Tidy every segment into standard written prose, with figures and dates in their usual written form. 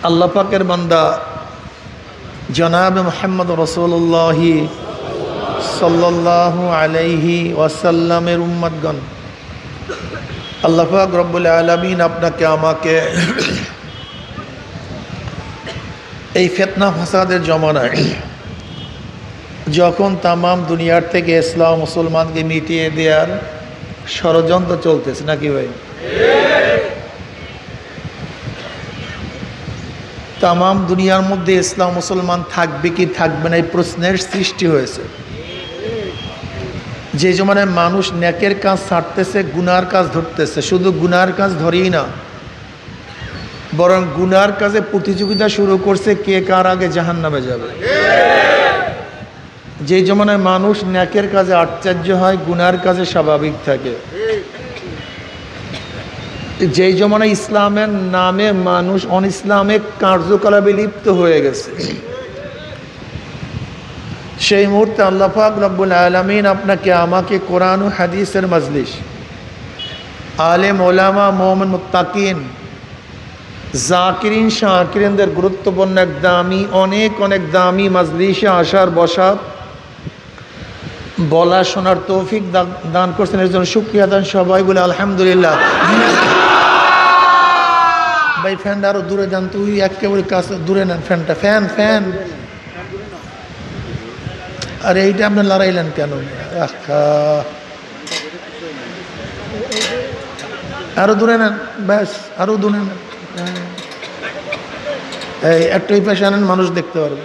আল্লাহ পাকের বান্দা জনাব মুহাম্মদ রাসূলুল্লাহ সাল্লাল্লাহু আলাইহি ওয়াসাল্লামের উম্মতগণ, আল্লাহ পাক রব্বুল আলামিন আপনাকে আমাকে এই ফিতনা ফাসাদের জমানায় যখন তামাম দুনিয়ার থেকে ইসলাম মুসলমানকে মিটিয়ে দেওয়ার ষড়যন্ত্র চলতেছে নাকি ভাই, তামাম দুনিয়ার মধ্যে ইসলাম মুসলমান থাকবে কি থাকবে না এই প্রশ্নের সৃষ্টি হয়েছে। যে জমানায় মানুষ নেকের কাজ ছাড়তেছে, গুনার কাজ ধরতেছে, শুধু গুনার কাজ ধরেই না, বরং গুনার কাজে প্রতিযোগিতা শুরু করছে কে কার আগে জাহান্নামে যাবে। যে জমানায় মানুষ নেকের কাজে আশ্চর্য হয়, গুনার কাজে স্বাভাবিক থাকে, যেই জমানায় ইসলামের নামে মানুষ অনিসলামিক কার্যকলাপে লিপ্ত হয়ে গেছে, সেই মুহূর্তে আল্লাহ পাক রব্বুল আলামিন আপনাকে আমাকে কোরআন ও হাদিসের মজলিস, আলেম ওলামা মুমিন মুত্তাকিন জাকিরিন শাকিরিনদের গুরুত্বপূর্ণ এক দামি অনেক দামি মজলিসে আসার বসার বলা শোনার তৌফিক দান করছেন, এর জন্য শুকরিয়া দান। সবাই বলে আলহামদুলিল্লাহ। ভাই ফ্যানটা আরো দূরে যান, তুই একেবারে কাছে দূরে নেন ফ্যানটা, ফ্যান আরে এইটা আপনি লড়াইলেন কেন? আরো দূরে নেন, ব্যাস আরো দূরে নেন। এই একটু এই পাশে আনেন, মানুষ দেখতে পারবে।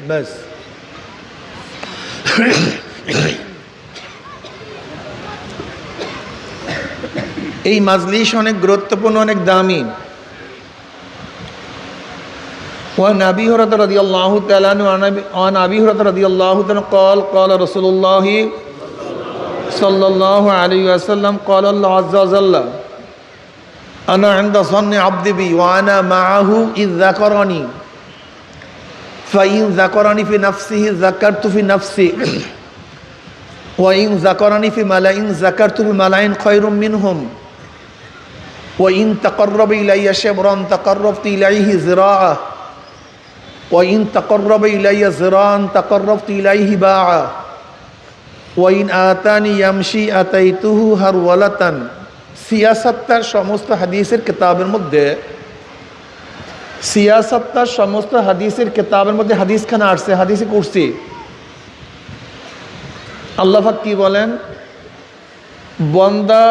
ব্যাস এই মাজলিস অনেক গুরুত্বপূর্ণ, অনেক দামি। وعن أبي هريرة رضي الله تعالى عنه عن أبي هريرة رضي الله تعالى قال قال رسول الله صلى الله عليه وسلم قال الله عز وجل أنا عند ظن عبدي بي وأنا معه إذ ذكرني فإن ذكرني في نفسه ذكرت في نفسي وإن ذكرني في ملأ ذكرت في ملأ خير منهم وإن تقرب إلي شبرا تقربت إليه ذراعا وإن تقرب إلي ذراعا تقربت إليه باعا وإن آتاني يمشي أتيته هرولة। সিয়াসাত্তার সমস্ত হাদিসের কিতাবের মধ্যে, সিয়াসাত্তার সমস্ত হাদিসের কিতাবের মধ্যে হাদিসখানা আসছে, হাদিসে কুরসি। আল্লাহ পাক কি বলেন? বন্দা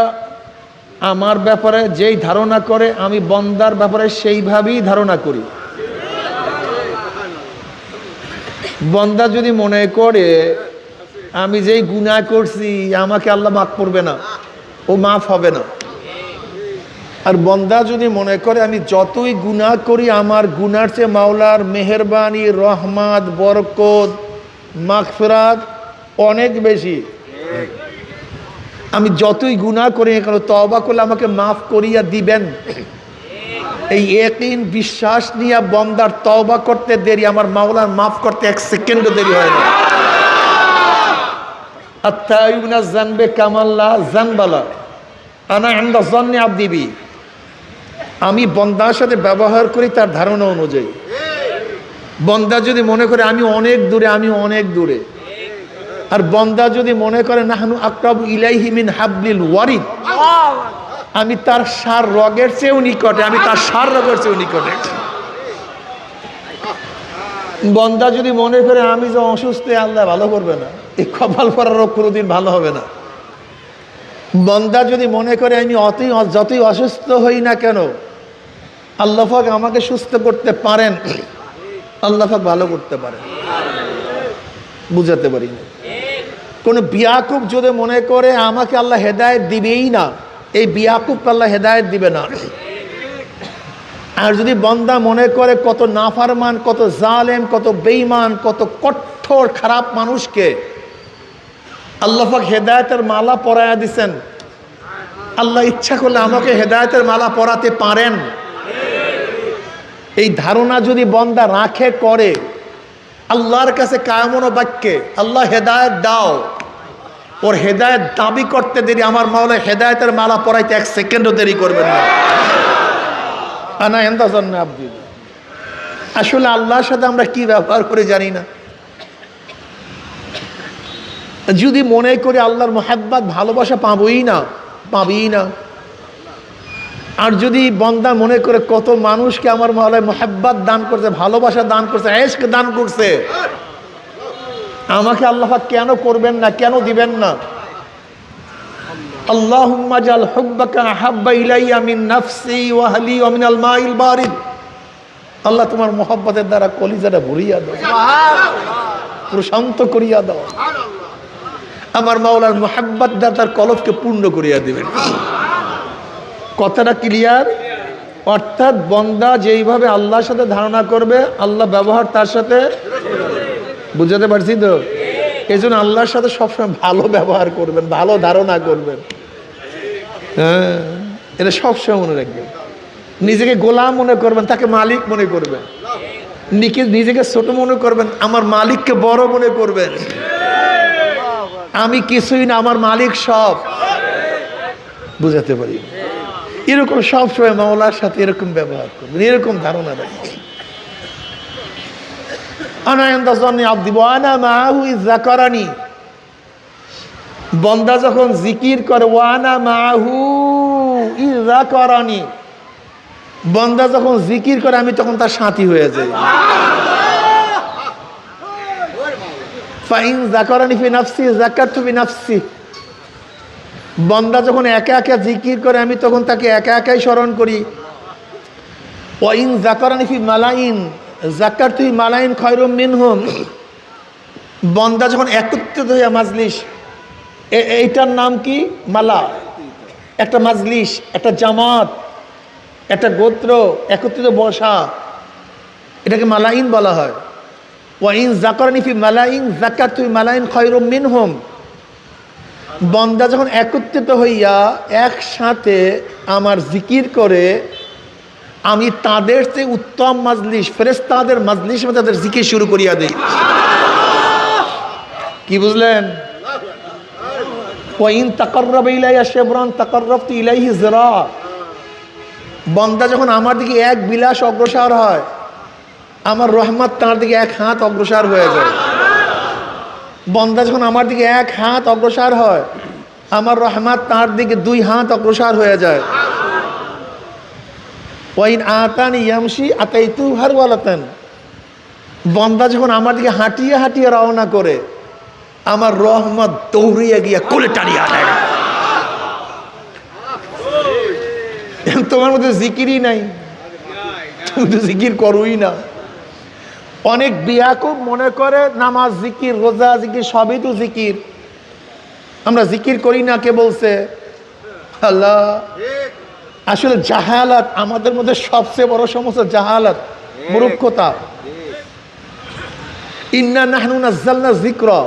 আমার ব্যাপারে যেই ধারণা করে আমি বন্দার ব্যাপারে সেইভাবেই ধারণা করি। বন্দা যদি মনে করে আমি যেই গুনাহ করছি আমাকে আল্লাহ মাফ করবে না, ও মাফ হবে না। আর বন্দা যদি মনে করে আমি যতই গুনাহ করি আমার গুনার চেয়ে মাওলার মেহেরবানি, রহমত, বরকত, মাগফিরাত অনেক বেশি, আমি যতই গুনাহ করি কেন তওবা করলে আমাকে মাফ করিয়া দিবেন, এই ইয়াকিন বিশ্বাস নিয়ে বন্দার তওবা করতে দেরি, আমার মাওলার মাফ করতে এক সেকেন্ডও দেরি হয় না। আত্তাইবুনা জানবে কামাল্লা জানবালা আনা ইনদা যন্নি আবদি বি। আমি বন্দার সাথে ব্যবহার করি তার ধারণা অনুযায়ী। বন্দা যদি মনে করে আমি অনেক দূরে, আমি অনেক দূরে, আর বন্দা যদি মনে করে নাহনু আকরাবু ইলাইহি মিন হাবলিল ওয়ারিদ, আমি তার সার রগের চেয়েও নিকটে, আমি তার সার রগের চেয়েও নিকটে। বন্দা যদি মনে করে আমি যে অসুস্থ, আল্লাহ ভালো করবে না, এই কপাল পরা রোগ কোনোদিন ভালো হবে না। বন্দা যদি মনে করে আমি যতই অসুস্থ হই না কেন আল্লাহ পাক আমাকে সুস্থ করতে পারেন, আল্লাহ পাক ভালো করতে পারেন, বুঝাতে পারি না। কোন বিয়াকুব যদি মনে করে আমাকে আল্লাহ হেদায়েত দিবেই না, এই বিয়াকুব আল্লাহ হেদায়েত দিবে না। আর যদি বন্দা মনে করে কত নাফারমান, কত জালেম, কত বেঈমান, কত কঠোর খারাপ মানুষকে আল্লাহ পাক হেদায়েতের মালা পরায়া দিছেন, আল্লাহ ইচ্ছা করলে আমাকে হেদায়েতের মালা পরাতে পারেন, এই ধারণা যদি বন্দা রাখে করে আল্লাহর কাছে কায়মন বাক্যে আল্লাহ হেদায়েত দাও, ওর হেদায়েত দাবি করতে দেরি আমার মাওলা হেদায়েতের মালা পরাইতে 1 সেকেন্ডও দেরি করবেন না। আনা ইনতাযান্না আব্দি, আসলে আল্লাহর সাথে আমরা কি ব্যবহার করে জানি না। যদি মনে করি আল্লাহর মোহাব্বত ভালোবাসা পাবই না, আর যদি বান্দা মনে করে কত মানুষকে আমার মাওলা মোহাব্বত দান করছে, ভালোবাসা দান করছে, ইশক দান করছে, আমাকে আল্লাহ পাক কেন করবেন না, কেন দিবেন না? আল্লাহুম্মা জাল হুব্বাকা আহাব্বা ইলাইয়া মিন নাফসি ওয়া আহলি ওয়া মিনাল মাইল বারিদ। আল্লাহ তোমার মোহাব্বতের দ্বারা কলিজাটা ভরিয়া দাও, প্রশান্ত করিয়া দাও। আমার মাওলার মোহাব্বত দ্বারা তার কলবকে পূর্ণ করিয়া দিবেন। কথাটা ক্লিয়ার? অর্থাৎ বান্দা যেইভাবে আল্লাহর সাথে ধারণা করবে, আল্লাহ ব্যবহার তার সাথে, বুঝাতে পারছি তো? এই জন্য আল্লাহর সাথে সবসময় ভালো ব্যবহার করবেন, ভালো ধারণা করবেন। হ্যাঁ, এটা সবসময় মনে রাখবেন। নিজেকে গোলাম মনে করবেন, তাকে মালিক মনে করবেন। নিজেকে ছোট মনে করবেন, আমার মালিককে বড় মনে করবেন। আমি কিছুই না, আমার মালিক সব। বুঝাতে পারি? এরকম সবসময় মাওলার সাথে এরকম ব্যবহার করবেন, এরকম ধারণা রাখবেন। বন্দা যখন জিকির করে, ওয়ানা মাহু ইযা করানি, বন্দা যখন জিকির করে আমি তখন তার সাথী হয়ে যাই। ফাইন যাকারানি ফি নাফসি যাকারতু বিনাফসি, বন্দা যখন একা একা জিকির করে আমি তখন তাকে একা একাই স্মরণ করি। ওয়াইন যাকারানি ফি মালাইন যাকারতু মালাইন খায়রুম মিনহুম, বন্দা যখন একত্রিত হইয়া মাজলিস, এইটার নাম কি? মালা। একটা মাজলিস, একটা জামাত, একটা গোত্র একত্রিত বসা, এটাকে মালাইন বলা হয়। ওয়াইন যাকারানি ফি মালাইন যাকারতু মালাইন খায়রুম মিনহুম, বন্দা যখন একত্রিত হইয়া একসাথে আমার জিকির করে, আমি তাদের চেয়ে উত্তম মাজলিস, ফেরেশতাদের মাজলিস মধ্যে তাদের জিকির শুরু করিয়া দেই। কি বুঝলেন? ওয়াইন তাকাররাবা ইলাইয়া শিবরান তাকাররাবতু ইলাইহি যিরা, বন্দা যখন আমার দিকে এক বিলাস অগ্রসর হয়, আমার রহমত তার দিকে 1 হাত অগ্রসর হয়ে যায়। বন্দা যখন আমার দিকে 1 হাত অগ্রসর হয়, আমার রহমত তার দিকে 2 হাত অগ্রসর হয়ে যায়। ওয়াইন আতানি ইয়ামশি আতাইতু হারওয়ালাতান, বন্দা যখন আমার দিকে হাঁটিয়ে হাঁটিয়ে রওনা করে, আমার রহমত দৌড়িয়ে গিয়ে কোলে টানিয়ে আনে। তোমার মধ্যে জিকিরই নাই, তুমি তো জিকির করোই না। অনেক বিয়াকুব মনে করে নামাজ জিকির, রোজা জিকির, সবই তো জিকির, আমরা জিকির করি না। কে বলছে? আল্লাহ। আসলে জাহালাত আমাদের মধ্যে সবচেয়ে বড় সমস্যা, জাহালাত, মূর্খতা। ইন্না নাহনু নাযালনা যিকরা,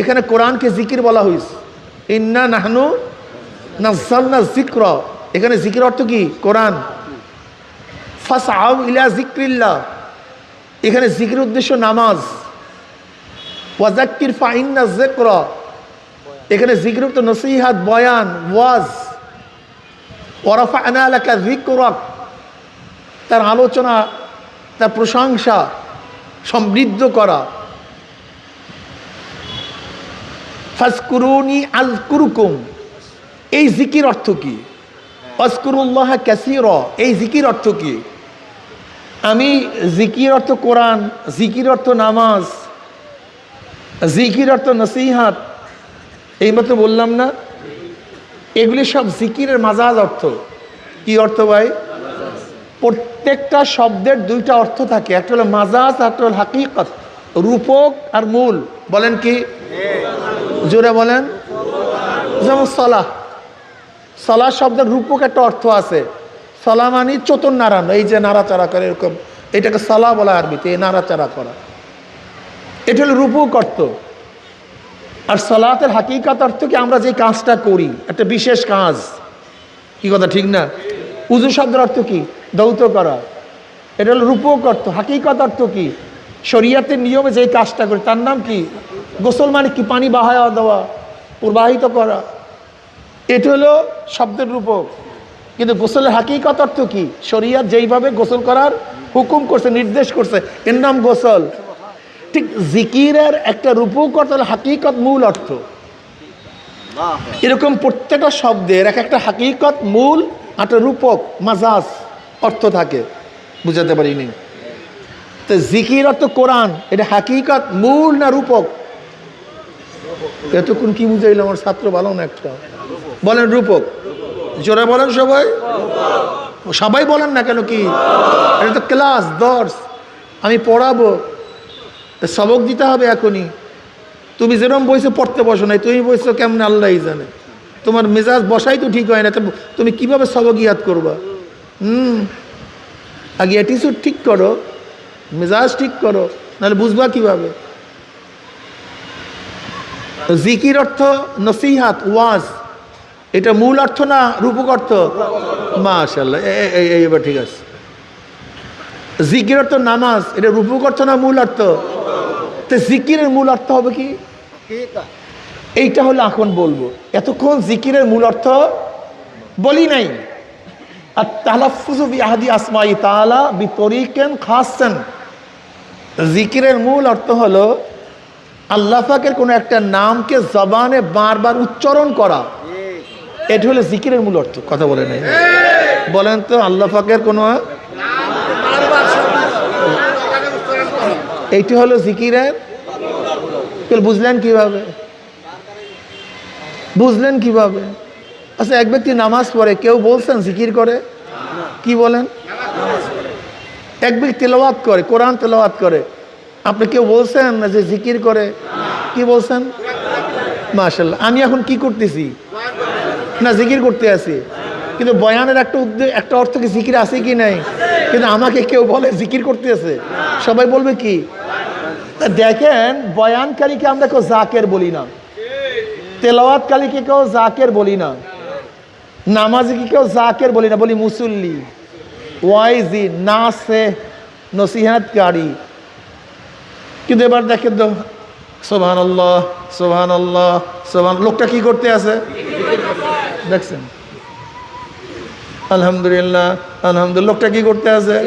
এখানে কোরআনকে জিকির বলা হয়েছে। ইন্না নাহনু নাযালনা যিকরা, এখানে জিকির অর্থ কি? কোরআন। ফাসআউ ইলা যিকরিল্লাহ, এখানে জিকির উদ্দেশ্য নামাজ। ওয়াজাক্কির ফাইন্না যিকরা, এখানে জিকির অর্থ নসিহাত, বয়ান, ওয়াজ। ওয়ারাফা'না লাকা যিকরাক, তার আলোচনা, তার প্রশংসা সমৃদ্ধ করা। ফাজকুরুনি আযকুরুকুম, এই জিকির অর্থ কি? আযকুরুল্লাহ কাসীরা, এই জিকির অর্থ কি? আমি জিকির অর্থ কোরআন, জিকির অর্থ নামাজ, জিকির অর্থ নসিহাত, এইমাত্র বললাম না? এগুলি সব জিকিরের মাজাজ অর্থ। কি অর্থ ভাই? প্রত্যেকটা শব্দের 2টা অর্থ থাকে, একটা হলো মাজাজ, একটা হলো হাকিকত, রূপক আর মূল। বলেন কি? জোরে বলেন। যেমন সালাহ, সালাহ শব্দের রূপক একটা অর্থ আছে। সালাহ মানে চতুর নাড়ানো, এই যে নাড়াচাড়া করে এরকম, এটাকে সালাহ বলা আরবিতে, এই নাড়াচাড়া করা, এটা হলো রূপক অর্থ। আর সালাতের হাকিকত অর্থ কি? আমরা যে কাজটা করি, একটা বিশেষ কাজ। কি কথা ঠিক না? উযু শব্দের অর্থ কি? দৌত করা, এটা হলো রূপক অর্থ। হাকিকত অর্থ কি? শরীয়তের নিয়মে যে কাজটা করে তার নাম কি? গোসল মানে কি? পানি বাহায়া দেওয়া, প্রবাহিত করা। এটা হলো শব্দের রূপক, কিন্তু গোসলের হাকিকত অর্থ কি? শরীয়ত যেইভাবে গোসল করার হুকুম করছে, নির্দেশ করছে, এর নাম গোসল। ঠিক জিকিরের একটা রূপক অর্থ হলো হাকিকত, মূল অর্থ। এরকম প্রত্যেকটা শব্দের এক একটা হাকিকত, মূল, একটা রূপক, মাজাজ অর্থ থাকে। বুঝাতে পারিনি? তো জিকির অর্থ কোরআন, এটা হাকিকত, মূল না রূপক? এতক্ষণ কি বুঝাইল আমার ছাত্র? ভালো না একটা বলেন রূপক, জোরে বলেন সবাই, সবাই বলেন না কেন? কি এটা তো ক্লাস, দর্স, আমি পড়াবো, সবক দিতে হবে এখনই। তুমি যেরকম বইছো পড়তে বসো নাই, তুমি বইছো কেমন আল্লাহই জানে। তোমার মেজাজ বসাই তো ঠিক হয় না, তুমি কিভাবে সবক ইয়াদ করবা? আগে অ্যাটিটিউড ঠিক করো, মেজাজ ঠিক করো, নাহলে বুঝবা কিভাবে? জিকির অর্থ নসিহাত, ওয়াজ, এটা মূল অর্থ না রূপক অর্থ? মাশাআল্লাহ, এবার ঠিক আছে। জিকির অর্থ নামাজ, এটা রূপক অর্থ না মূল অর্থ? তো জিকিরের মূল অর্থ হবে কি? এইটা হলো এখন বলবো। এতক্ষণ জিকিরের মূল অর্থ বলি নাই। আর তালাফফুযু বিআহদি আসমাই তাআলা বিতরিকান খাসসান, জিকিরের মূল অর্থ হলো আল্লাহ পাকের কোনো একটা নামকে জবানে বারবার উচ্চারণ করা। এটা হলো জিকিরের মূল অর্থ। কথা বলে নাই? বলেন তো, আল্লাহ পাকের কোনো, এইটি হলো জিকিরের। বুঝলেন কিভাবে? বুঝলেন কিভাবে? আচ্ছা, এক ব্যক্তি নামাজ পড়ে, কেউ বলছেন জিকির করে? কি বলেন? এক ব্যক্তি তেলাওয়াত করে, কোরআন তেলাওয়াত করে, আপনি কেউ বলছেন না যে জিকির করে? কি বলছেন? মাশাআল্লাহ। আমি এখন কি করতেছি? না, জিকির করতে আছি। কিন্তু বয়ানের একটা অর্থ কি জিকির আছে কি নাই? কিন্তু আমাকে কেউ বলে জিকির করতে আছে, সবাই বলবে কি? দেখেন, বয়ানকারীকে আমরা কেউ জাকের বলি না, তেলাওয়াতকারীকে কেউ জাকের বলি না, নামাজিকে কেউ জাকের বলি না, বলি মুসল্লি, ওয়াইজি, নাসে, নসিহাতকারী। কিন্তু এবার দেখেন তো, সুবহানাল্লাহ, সুবহানাল্লাহ, সুবহান, লোকটা কি করতে আছে দেখছেন? আলহামদুলিল্লাহ, আলহামদুলিল্লাহ, লোকটা কি করতে আছে?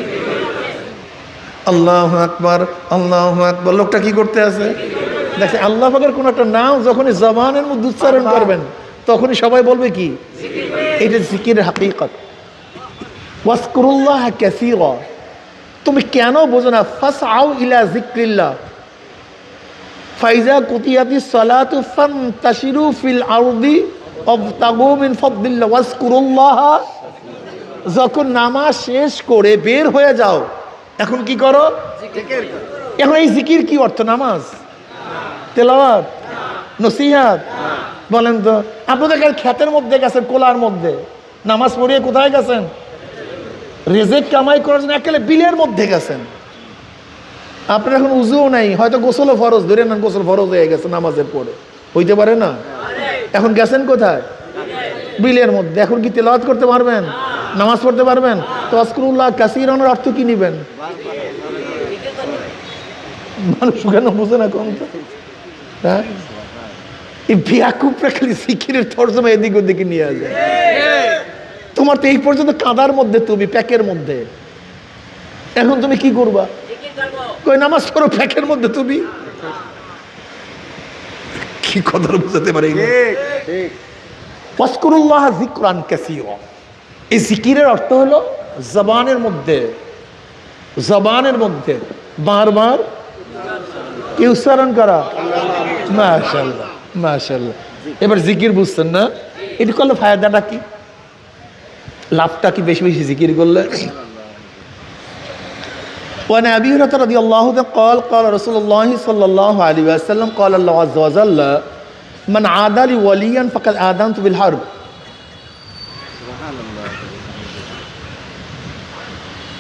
আল্লাহু আকবার, আল্লাহু আকবার, লোকটা কি করতে আছে? দেখছেন? আল্লাহ পাকের কোন একটা নাম যখনই জবানের মধ্যে উচ্চারণ করবেন, তখনই সবাই বলবে কি? এটা জিকিরের হাকিকত। ওয়াজকুরুল্লাহ কাসীরা, তুমি কেন বোঝো না? ফাসআউ ইলা যিকরিল্লাহ ফাইজা কুতিয়াতিস সালাতু ফান্তাশিরু ফিল আরদি ওয়াবতাগু মিন ফাদলিল্লাহ ওয়াজকুরুল্লাহ। যখন নামাজ শেষ করে বের হয়ে যাও, এখন কি করো? এখন এই জিকির কি অর্থ? নামাজ, তেলাওয়াত, নসিহাত? বলেন তো, আপনাদের ক্ষেতের মধ্যে গেছেন, কোলার মধ্যে নামাজ পড়িয়ে কোথায় গেছেন? রিজিক কামাই করার জন্য একেবারে বিলের মধ্যে গেছেন। আপনার এখন উজুও নাই, হয়তো গোসলও ফরজ, ধরে নেন গোসল ফরজ হয়ে গেছে নামাজের পরে, হইতে পারে না? এখন গেছেন কোথায়? বিলের মধ্যে। এখন কি তেলাওয়াত করতে পারবেন? নামাজ পড়তে পারবেন? তো ওয়াজকুরুল্লাহ কাসীরানের অর্থ কি নিবেন? মানুষ কেন বুঝে না কোন? হ্যাঁ, এই বিয়াকুবরা খালি জিকিরের তরজমা এদিক ওদিকে নিয়ে যায়। তোমার তো এই পর্যন্ত কাদার মধ্যে, তুমি প্যাকের মধ্যে, এখন তুমি কি করবা? কই নামাজ পড়ো প্যাকের মধ্যে, তুমি কি কথা বুঝাতে পারি? ওয়াজকুরুল্লাহ যিকরান কাসীরা, এই জিকিরের অর্থ হলো জবানের মধ্যে, জবানের মধ্যে বারবার কি উচ্চারণ করা। মাশাআল্লাহ, মাশাআল্লাহ। এবার জিকির বুঝছেন না? এটা করলে ফায়দাটা কি, লাভটা কি? বেশি বেশি জিকির করলে। وعن أبي هريرة رضي الله عنه قال قال رسول الله صلى الله عليه وسلم قال الله عز وجل من عادى لي وليا فقد آذنته بالحرب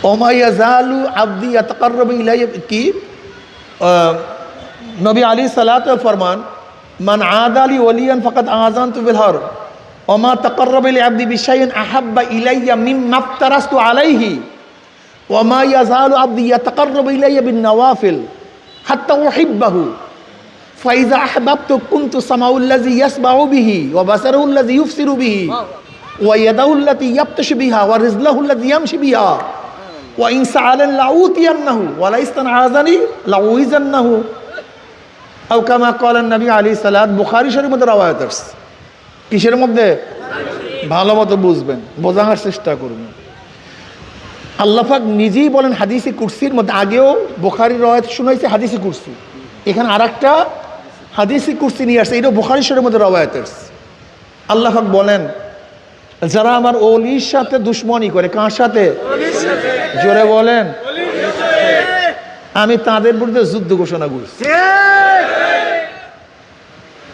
وما يزال عبدي يتقرب إلي কি নবী আলাইহিস সালাতু ফরমান, মান আদা লি ওয়ালিয়ান ফাকাদ আযানতু বিল হারব ওয়া মা তাকাররাবা লি আবদি বিশাইইন আহাব্বা ইলাইয়া মিম্মা আফতারাস্তু আলাইহি ওয়া মা ইয়াযালু আবদি ইয়াতাকাররাবু ইলাইয়া বিন নওয়াফিল হাত্তা উহিব্বাহু ফাইজা আহবাবতু কুনতু সামাউল্লাযী ইয়াসমাউ বিহি ওয়া বাসারুল্লাযী ইউবসিরু বিহি ওয়া ইয়াদাউল্লাতী ইয়াবতাশু বিহা ওয়া রিজলাহুল্লাযী ইয়ামশি বিহা ওয়া ইন সাআলান লাউতিয়ান্নাহু ওয়া লা ইস্তানআযানি লাউইযান্নাহু আও কামা ক্বালা নবী আলাইহিস সালাত। বুখারী শরীফের মধ্যে রওয়ায়াত আছে। কিসের মধ্যে? ভালো মতো বুঝবেন, বোঝার চেষ্টা করবেন। আল্লাহ পাক নিজেই বলেন হাদিসে কুরসির মধ্যে, আগেও বুখারীর রওয়ায়াত শুনাইছে হাদিসে কুরসি, এখানে আরেকটা হাদিসে কুরসি নিয়ে আসছে, এটা বুখারী শরীফের মধ্যে রওয়ায়াত আছে। আল্লাহ পাক বলেন যারা আমার ওলির সাথে দুশমনি করে, কার সাথে? জোরে বলেন। আমি তাদের বিরুদ্ধে যুদ্ধ ঘোষণা করছি।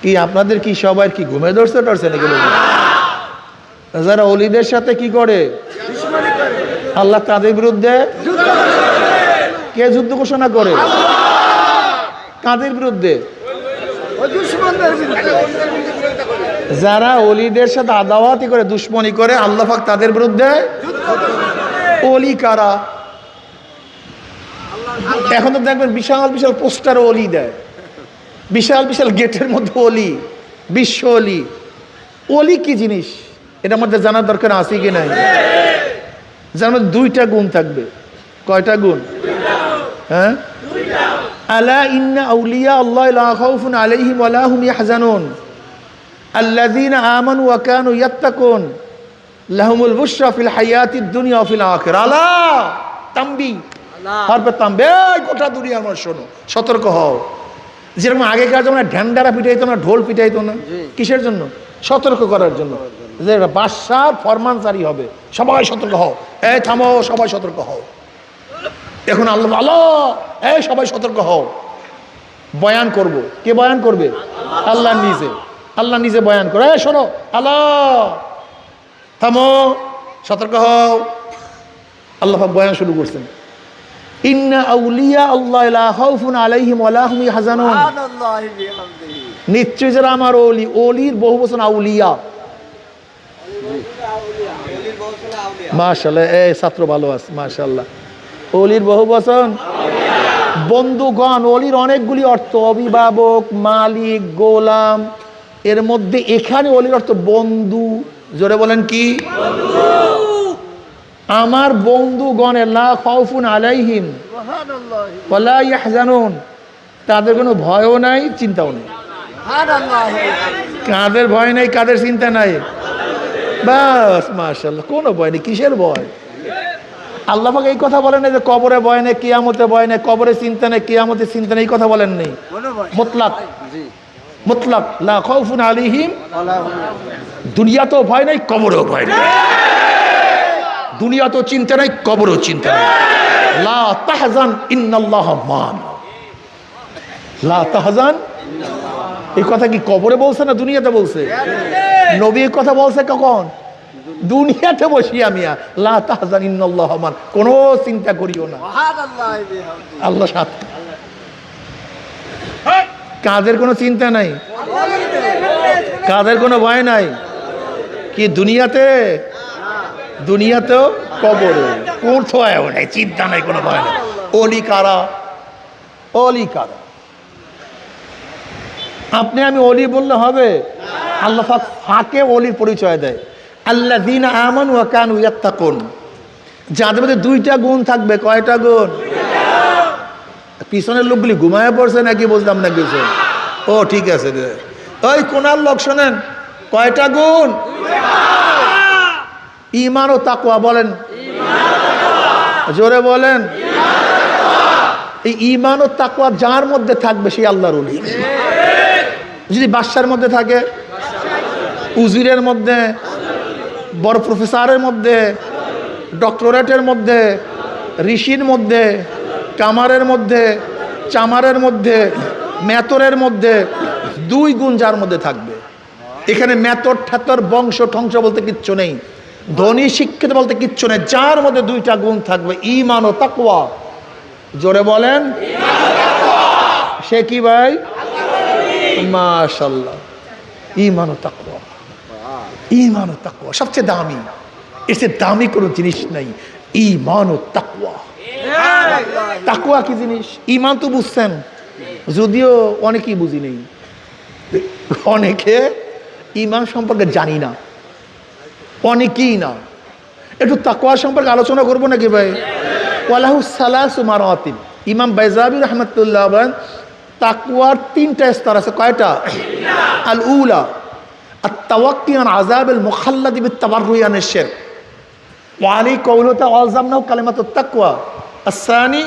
কি আপনাদের কি সবাই কি ঘুমে ধরছে টরছে নাকি? যারা ওলিদের সাথে কি করে, আল্লাহ তাদের বিরুদ্ধে কে যুদ্ধ ঘোষণা করে? কাদের বিরুদ্ধে? যারা ওলিদের সাথে আদাওয়াতি করে, দুশ্মনী করে, আল্লাহ পাক তাদের বিরুদ্ধে। ওলি কারা? এখন তো দেখবেন বিশাল বিশাল পোস্টার ওলি দেয়, বিশাল বিশাল গেটের মধ্যে ওলি, বিশ্ব ওলি। ওলি কি জিনিস এটার মধ্যে জানার দরকার আছে কি নাই? যার মধ্যে দুইটা গুণ থাকবে। কয়টা গুণ? হ্যাঁ, আলা ইন্না আউলিয়া আল্লাহ লা খাউফুন আলাইহিম ওয়া লা হুম ইয়াহজানুন আল্লাযীনা আমানু ওয়া কানু ইয়াত্তাকুন লাহুমুল বুশরা ফিল হায়াতিদ দুনিয়া ওয়া ফিল আখিরা। আলা তামবি, হরফে তামবে, গোটা দুনিয়ার মানুষ শোনো, সতর্ক হও। যেরকম আগেকার যেমন ঢ্যান্ডারা পিটাইতো না, ঢোল পিটাইতো না, কিসের জন্য? সতর্ক করার জন্য, যে বাদশার ফরমান জারি হবে, সবাই সতর্ক হও, এই থামো, সবাই সতর্ক হও। এখন আল্লাহ আল্লাহ, এই সবাই সতর্ক হও। বয়ান করব, কে বয়ান করবে? আল্লাহ নিজে। আল্লাহ নিজে বয়ান করে, এই শোনো, আল্লাহ থামো, সতর্ক হও। আল্লাহ বয়ান শুরু করছেন, ইন্না আউলিয়া আল্লাহ লা খাউফুন আলাইহিম ওয়া লা হুম ইয়াহজানুন। নিশ্চয় যারা আমার ওলি, ওলির বহু বচন আউলিয়া। মাশাআল্লাহ, এই ছাত্র ভালো আছে, মাশাআল্লাহ। ওলির বহু বচন বন্ধুগণ। ওলির অনেকগুলি অর্থ, অভিভাবক, মালিক, গোলাম। এর মধ্যে এখানে ওলির অর্থ বন্ধু। জোরে বলেন কি? আমার বন্ধুগণের লা খাউফুন আলাইহিম ওয়া লা ইয়াহজানুন, তাদের কোনো ভয়ও নাই, চিন্তাও নেই। কাদের ভয় নাই, কাদের চিন্তা নাই? বাস, মাশাআল্লাহ, কোনো ভয় নেই। কিসের ভয়? আল্লাহ পাক এই কথা বলেন যে কবরে ভয় নেই, কিয়ামতে ভয় নেই, কবরে চিন্তা নেই, কিয়ামতে চিন্তা নেই, এই কথা বলেন নেই। মুতলাক, মুতলাক লা খাউফুন আলাইহিম। দুনিয়াতেও ভয় নাই, কবরেও ভয় নেই। দুনিয়াতেও চিন্তা নাই, কবরেও চিন্তা নেই। লা তাহজান ইন্নাল্লাহ মা'ানা। লা তাহজান, এই কথা কি কবরে বলছে না দুনিয়াতে বলছে? নবী এই কথা বলছে কখন? দুনিয়াতে বসিয়া মিয়া, লা তাহজান ইন্নাল্লাহ মা'ানা, কোনো চিন্তা করিও না, আল্লাহ সাথে। কাদের কোনো চিন্তা নাই, কাদের কোনো ভয় নাই। কি দুনিয়াতে? দুনিয়াতেও, কবরে, কোথাও নাই, চিন্তা নাই, কোনো ভয় নাই। ওলি কারা? ওলি কারা? আপনি আমি ওলি বললে হবে? আল্লাহ পাক ফাঁকে ওলির পরিচয় দেয়, আল্লাযীনা আমানু ওয়া কানু ইয়াত্তাকুন। যাদের মধ্যে দুইটা গুণ থাকবে। কয়টা গুণ? পিছনের লোকগুলি ঘুমায় পড়ছে নাকি বুঝলাম না কিছু। ও ঠিক আছে, ওই কোনার লোক শোনেন, কয়টা গুণ? ঈমান ও তাকওয়া। বলেন, জোরে বলেন। এই ঈমান ও তাকওয়া যার মধ্যে থাকবে সেই আল্লাহর ওলি। যদি বাদশার মধ্যে থাকে, উজিরের মধ্যে, বড় প্রফেসরের মধ্যে, ডক্টরেটের মধ্যে, ঋষির মধ্যে, কামারের মধ্যে, চামারের মধ্যে, মেতরের মধ্যে, দুই গুণ যার মধ্যে থাকবে। এখানে মেতর ঠেতর বংশ ঠংস বলতে কিচ্ছু নেই, ধনী শিক্ষিত বলতে কিচ্ছু নেই। যার মধ্যে দুইটা গুণ থাকবে, ঈমান ও তাকওয়া। জোরে বলেন, সে কি ভাই? মাশাআল্লাহ, ঈমান ও তাকওয়া। ঈমান ও তাকওয়া সবচেয়ে দামি, এর চেয়ে দামি কোনো জিনিস নাই। ঈমান ও তাকওয়া। তাকওয়া কি জিনিস? ঈমান তো বুঝছেন, যদিও অনেকেই বুঝি নেই, অনেকে ইমান সম্পর্কে জানি না, অনেকেই না। একটু তাকওয়া সম্পর্কে আলোচনা করবো নাকি ভাই? ওয়ালাহু সালাসু মারাতিব। ইমাম বাইজাবি রাহমাতুল্লাহ বলেন তাকওয়ার 3টা স্তর আছে। কয়টা? আল উলা আত-তাওয়াক্কি আন আযাবিল মুখাল্লাদি বিত-তাবাররুই আনিশ শিরক ওয়া আলী কওলুহু ওয়ালজামনাহু কালিমাতুত তাকওয়া। আস-সানি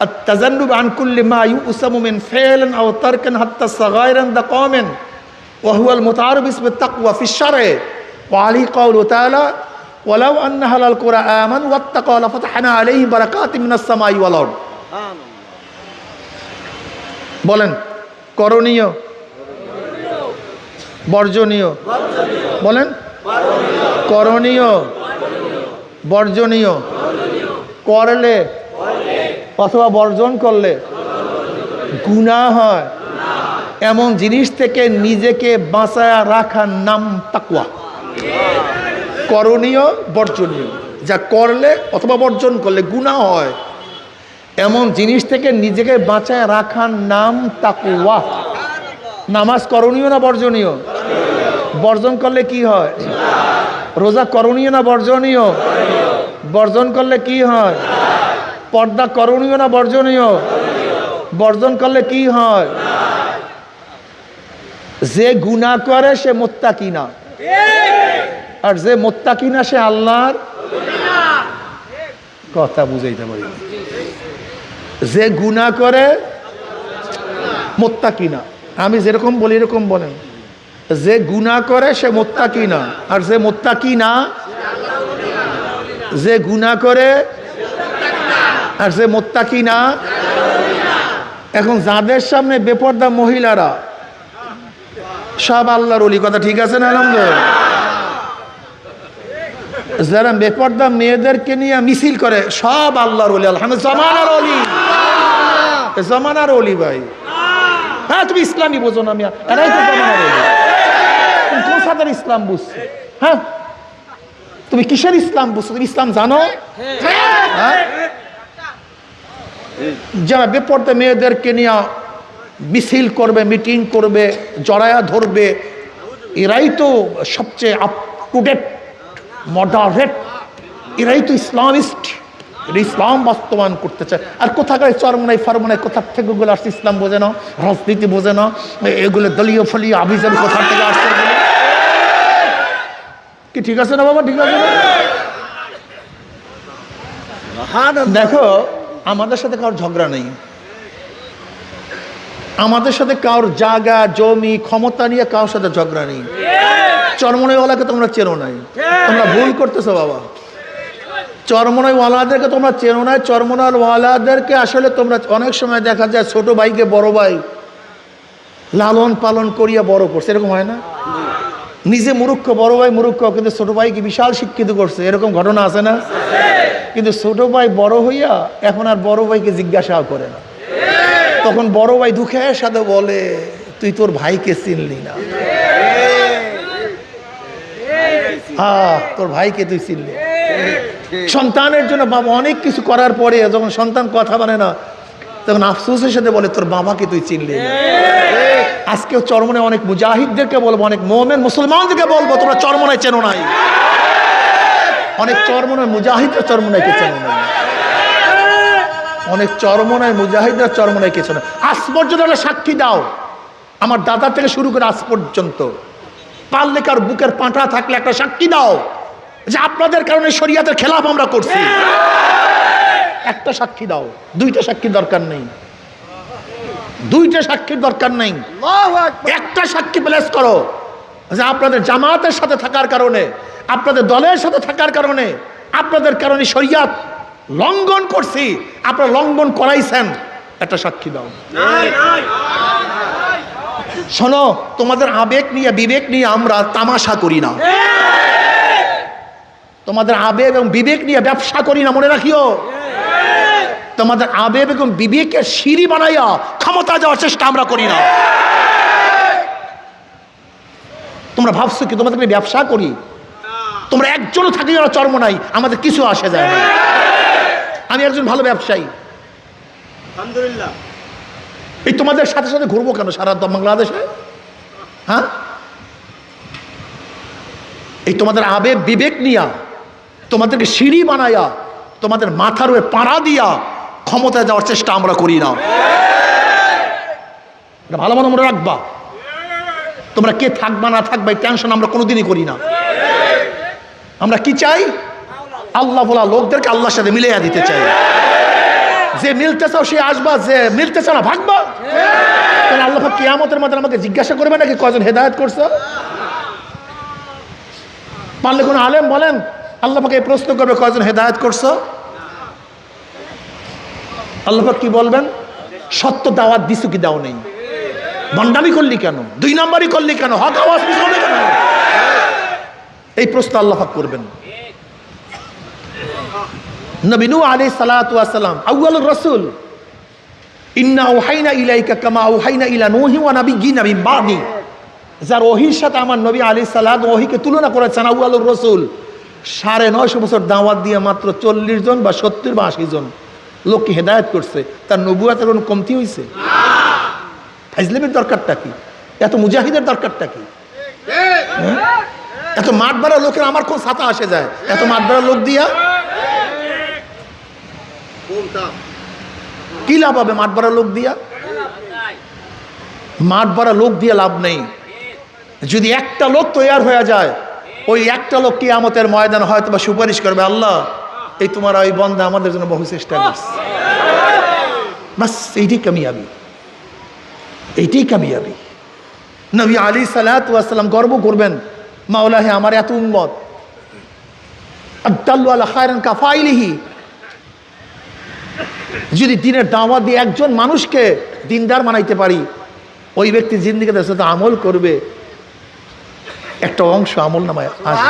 التجنب عن كل ما يؤسم من فعل أو ترك حتى الصغائر عند قوم وهو المتعارف بالتقوى في الشرع وعليه قوله تعالى ولو أن أهل القرى آمنوا واتقوا لفتحنا عليهم بركات من السماء والأرض। বলেন করণীয় বর্জনীয়? বলেন করণীয় বর্জনীয়। করলে অথবা বর্জন করলে গুনাহ হয় এমন জিনিস থেকে নিজেকে বাঁচায়া রাখার নাম তাকওয়া। করণীয় বর্জনীয়, যা করলে অথবা বর্জন করলে গুনাহ হয় এমন জিনিস থেকে নিজেকে বাঁচায় রাখার নাম তাকওয়া। নামাজ করণীয় না বর্জনীয়? বর্জন করলে কি হয়? রোজা করণীয় না বর্জনীয়? বর্জন করলে কি হয়? পর্দা করণীয় না বর্জনীয়? বর্জন করলে কি হয়? যে গুনাহ করে সে মুত্তাকি না, আর যে মুত্তাকি না সে আল্লাহর কথা বুঝাইতে পারি। যে গুনাহ করে মুত্তাকি না, আমি যেরকম বলি এরকম বলেন। যে গুনাহ করে সে মুত্তাকি না, আর যে মুত্তাকি না, যে গুনাহ করে আর যে মুত্তাকি না। এখন যাদের সামনে বেপরদা মহিলারা সব আল্লাহর ওলি, কথা ঠিক আছে না? আলহামদুলিল্লাহ। যারা বেপরদা মেয়েদেরকে নিয়ে মিছিল করে সব আল্লাহর ওলি। আলহামদুলিল্লাহ, জামানার ওলি, জামানার ওলি ভাই। হ্যাঁ তুমি ইসলামই বোঝো না মিয়া, এরাই তো জামানার ওলি। কোন সাদার ইসলাম বুঝছো? হ্যাঁ তুমি কিসের ইসলাম বুঝছো? তুমি ইসলাম জানো? হ্যাঁ যারা বেপরদা মেয়েদেরকে নিয়ে মিছিল করবে, মিটিং করবে, জড়ায়া ধরবে, এরাই তো সবচেয়ে আপ টু ডেট মডারেট, এরাই তো ইসলামিস্ট, এটা ইসলাম বাস্তবায়ন করতে চায়। আর কোথাকার চরমনাই ফারমনাই কোথার থেকে ওগুলো আসছে? ইসলাম বোঝে না, রাজনীতি বোঝে না, এগুলো দলীয় ফলীয় আভিযান কোথা থেকে আসছে? কি ঠিক আছে না বাবা? ঠিক আছে না? দেখো আমাদের সাথে কারোর ঝগড়া নেই, আমাদের সাথে কারোর জায়গা জমি ক্ষমতা নিয়ে কারোর সাথে ঝগড়া নেই। চরমনাইওয়ালাকে তোমরা চেনো নাই, তোমরা ভুল করতেছো বাবা। চরমনাইওয়ালাদেরকে তোমরা চেনো নাই। চরমনাইওয়ালাদেরকে আসলে তোমরা অনেক সময় দেখা যায় ছোট ভাইকে বড় ভাই লালন পালন করিয়া বড় করছে, এরকম হয় না? নিজে মূর্খ, বড় ভাই মূর্খ, কিন্তু ছোট ভাইকে বিশাল শিক্ষিত করছে, এরকম ঘটনা আছে না? কিন্তু ছোট ভাই বড় হইয়া এখন আর বড় ভাইকে জিজ্ঞাসাও করে না। তখন বড় ভাই দুঃখের সাথে বলে তুই তোর ভাইকে চিনলি না। তোর ভাইকে তুই চিনলি। সন্তানের জন্য বাবা অনেক কিছু করার পরে যখন সন্তান কথা বলে না তখন আফসোসের সাথে বলে তোর বাবাকে তুই চিনলি না। আজকেও চরমনায় অনেক মুজাহিদদেরকে বলবো, অনেক মোমেন মুসলমানদেরকে বলবো তোমরা চরমনায় চেনো নাই। অনেক চরমনায় মুজাহিদরা চরমনাইকে চেনো নাই, অনেক চরমনায় মুজাহিদরা চরমনাইকে চেনো। আজ পর্যন্ত একটা সাক্ষী দাও, আমার দাদা থেকে শুরু করে আজ পর্যন্ত পারলে কার বুকের পাঁটা থাকলে একটা সাক্ষী দাও যে আপনাদের কারণে শরিয়াতের খেলাফ আমরা করছি। একটা সাক্ষী দাও, দুইটা সাক্ষী দরকার নেই, দুইটা সাক্ষীর দরকার নেই, একটা সাক্ষী প্লেস করো যে আপনাদের জামাতের সাথে থাকার কারণে, আপনাদের দলের সাথে থাকার কারণে, আপনাদের কারণে শরিয়াত লঙ্ঘন করছি, আপনারা লঙ্ঘন করাইছেন, একটা সাক্ষী দাও। শোনো, তোমাদের আবেগ নিয়ে বিবেক নিয়ে আমরা তামাশা করি না, তোমাদের আবেগ এবং বিবেক নিয়ে ব্যবসা করি না, মনে রাখিও। তোমাদের আবেগ এবং বিবেকের সিঁড়ি বানাইয়া ক্ষমতা যাওয়ার চেষ্টা আমরা করি না। তোমরা ভাবছো কি তোমাদের ব্যবসা করি? তোমরা একজনও থাকি না চরমনাই, আমাদের কিছু আসে যায় না। আমি একজন ভালো ব্যবসায়ী, আলহামদুলিল্লাহ, এই তোমাদের সাথে সাথে ঘুরবো কেন সারা বাংলাদেশে? হ্যাঁ, এই তোমাদের আবেগ বিবেক নিয়া, তোমাদেরকে সিঁড়ি বানায়া, তোমাদের মাথার উপরে পাড়া দিয়া ক্ষমতায় যাওয়ার চেষ্টা আমরা করি না। ভালো মনে রাখবা, তোমরা কে থাকবা না থাকবা এই টেনশন আমরা কোনোদিনই করি না। আমরা কি চাই? আল্লাহ বলা লোকদেরকে আল্লাহর সাথে মিলাইয়া দিতে চাই। যে মিলতে চাও সে আসবা, যে মিলতে চাও না ভাগবা। তাহলে আল্লাহ কিয়ামতের মধ্যে আমাকে জিজ্ঞাসা করবে নাকি কয়জন হেদায়েত করছো? পারলে কোনো আলেম বলেন, আল্লাহ পাকে এই প্রশ্ন করবে কয়জন হেদায়েত করছো? আল্লাহ পাক কি বলবেন? সত্য দাওয়াত দিছো কি দাও নেই? ভণ্ডামি করলি কেন? 2 নম্বরই করলি কেন? হক আওয়াজ পিছনে কেন? এই প্রশ্ন আল্লাহ পাক করবেন। নবী নূহ আলাইহিস সালাতু ওয়াস সালাম আউয়ালুর রাসূল, ইন্না আওহাইনা ইলাইকা কামা আওহাইনা ইলা নূহি ওয়া নাবিয়্যিনা মিন বাদি। যার ওহীর সাথে আমার নবী আলাইহিস সালাত ওহীকে তুলনা করেছেন আউয়ালুর রাসূল, 950 বছর দাওয়াত দিয়ে মাত্র 40 জন বা 70 বা 80 জন লোককে হেদায়েত করছে। তার নবুয়তের কোনো কমতি হয়েছে? ফাজলামের দরকারটা কি? এত মুজাহিদের দরকারটা কি? এত মাঠ বাড়া লোকের আমার কোন ছাতা আসে যায়? এত মাঠ বাড়া লোক দিয়া কি লাভ হবে? মাঠ বাড়া লোক দিয়া মাঠ বাড়া লোক দিয়ে লাভ নেই। যদি একটা লোক তৈয়ার হয়ে যায়, ওই একটা লোক কিয়ামতের ময়দানে হয়তো বা সুপারিশ করবে, আল্লাহ এই তোমার ওই বান্দা আমাদের জন্য বহু চেষ্টা করছে। বাস এইটাই কামিয়াবি, এইটাই কামিয়াবি। নবী আলাইহিস সালাতু ওয়াস সালাম গর্ব করবেন, মাওলা হে আমার এত উম্মত, আদাল্লু আলা খায়রান কাফাইলিহি। যদি দিনের দাওয়াত দিয়ে একজন মানুষকে দিনদার বানাইতে পারি, ওই ব্যক্তি জিন্দেগিতে সাথে আমল করবে, একটা অংশ আমল নামায় আসবে।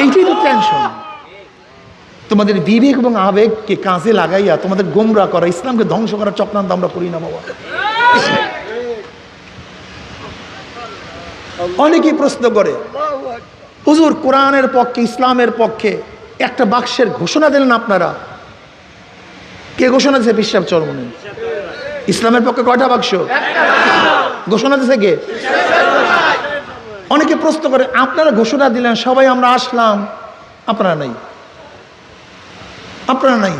এইটাই তো টেনশন। তোমাদের বিবেক এবং আবেগকে কাজে লাগাইয়া তোমাদের গোমরা করা, ইসলামকে ধ্বংস করার চক্রান্ত আমরা করি না বাবা। অনেকেই প্রশ্ন করে, হুজুর কোরআনের পক্ষে ইসলামের পক্ষে একটা বাক্সের ঘোষণা দিলেন আপনারা, কে ঘোষণা দিয়েছে? বিশ্বাস চরমনে। ইসলামের পক্ষে কয়টা বাক্স ঘোষণা দিয়েছে? কে? অনেকে প্রশ্ন করে, আপনারা ঘোষণা দিলেন, সবাই আমরা আসলাম, আপনারা নাই, আপনারা নাই।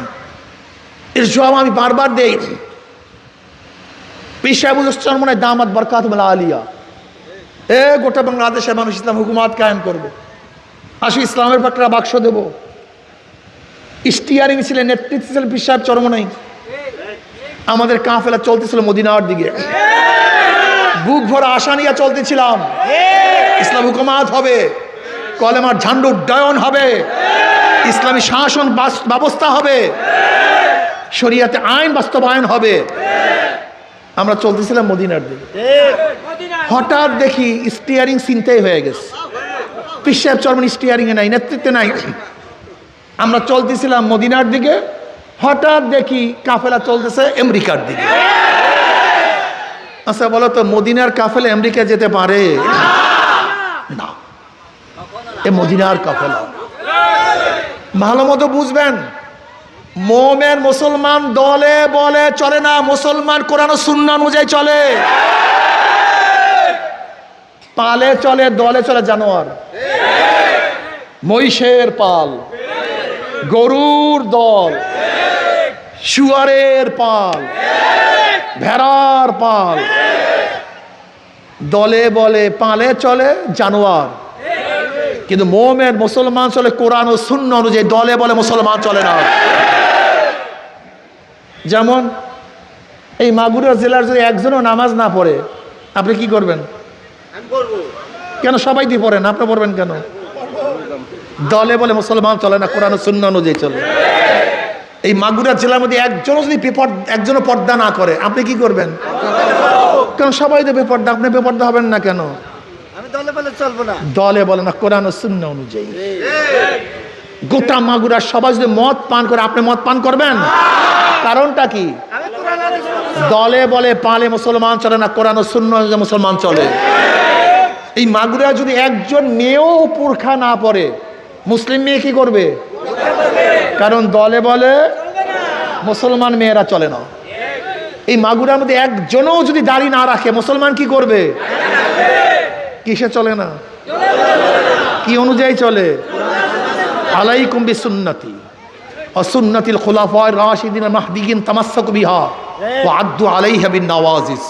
এর জবাব আমি বারবার দেই। পীর সাহেবুল চরমনে দামাত বরকাতুল আলিয়া, গোটা বাংলাদেশের মানুষ ইসলাম হুকুমাত কায়েম করবে, আসি ইসলামের পক্ষে বাক্স দেব। স্টিয়ারিং ছিলেন, নেতৃত্ব ছিলেন পীর সাহেব চরমনাই। আমাদের কাফেলা চলতেছিল মদিনার দিকে, বুক ভরা আশা নিয়ে চলতেছিলাম, ইসলাম হুকুমাত হবে, কলেমার ঝান্ডা উড্ডয়ন হবে, ইসলামী শাসন ব্যবস্থা হবে, শরিয়াতে আইন বাস্তবায়ন হবে। আমরা চলতেছিলাম মদিনার দিকে, হঠাৎ দেখি স্টিয়ারিং চিন্তাই হয়ে গেছে। পীর সাহেব চরমনাই স্টিয়ারিং এ নাই, নেতৃত্বে নাই। আমরা চলতেছিলাম মদিনার দিকে, হঠাৎ দেখি কাফেলা চলতেছে আমেরিকার দিকে। আচ্ছা বলো তো, মদিনার কাফেলা আমেরিকা যেতে পারে না? এ মদিনার কাফেলা। ভালো মতো বুঝবেন, মোমেন মুসলমান দলে বলে চলে না, মুসলমান কোরআন ও সুন্নাহ অনুযায়ী চলে, পালে চলে, দলে চলে। জানোয়ার, মহিষের পাল, গরুর দল, শুয়ারের পাল, ভেড়ার পাল, দলে বলে পালে চলে জানোয়ার। কিন্তু মোমেন মুসলমান চলে কোরআন ও সুন্নাহ অনুযায়ী, দলে বলে মুসলমান চলে না। যেমন এই মাগুরা জেলার যদি একজনও নামাজ না পড়ে, আপনি কি করবেন? কেন সবাই দিয়ে পড়েন, আপনি পড়বেন কেন? দলে বলে মুসলমান চলে না, কোরআন ও সুন্নাহ অনুযায়ী চলে। এই মাগুরা জেলার মধ্যে একজনও যদি একজনও পর্দা না করে, আপনি কি করবেন? কেন সবাই তো বেপর্দা, আপনি বেপর্দা হবেন না কেন? দলে বলে না, কোরআন ও সুন্নাহ অনুযায়ী। গোটা মাগুরা সবাই যদি মদ পান করে, আপনি মদ পান করবেন? কারণটা কি? দলে বলে পালে মুসলমান চলে না, কোরআন ও সুন্নাহ অনুযায়ী মুসলমান চলে। এই মাগুরা যদি একজন মেয়েও পুরখা না পরে, মুসলিম মেয়ে কি করবে? কারণ দলে বলে মুসলমান মেয়েরা চলে না। এই মাগুরার মধ্যে একজনও যদি দাড়ি না রাখে মুসলমান কি করবে? কিসে চলে না? কি অনুযায়ী চলে? আলাইকুম বিসুন্নতি ওয়া সুন্নাতিল খুলাফায়ে রাশিদিন মাহদিয়িন তামাসসাকু বিহা ওয়া আদ্দু আলাইহা বিন নওয়াজিস।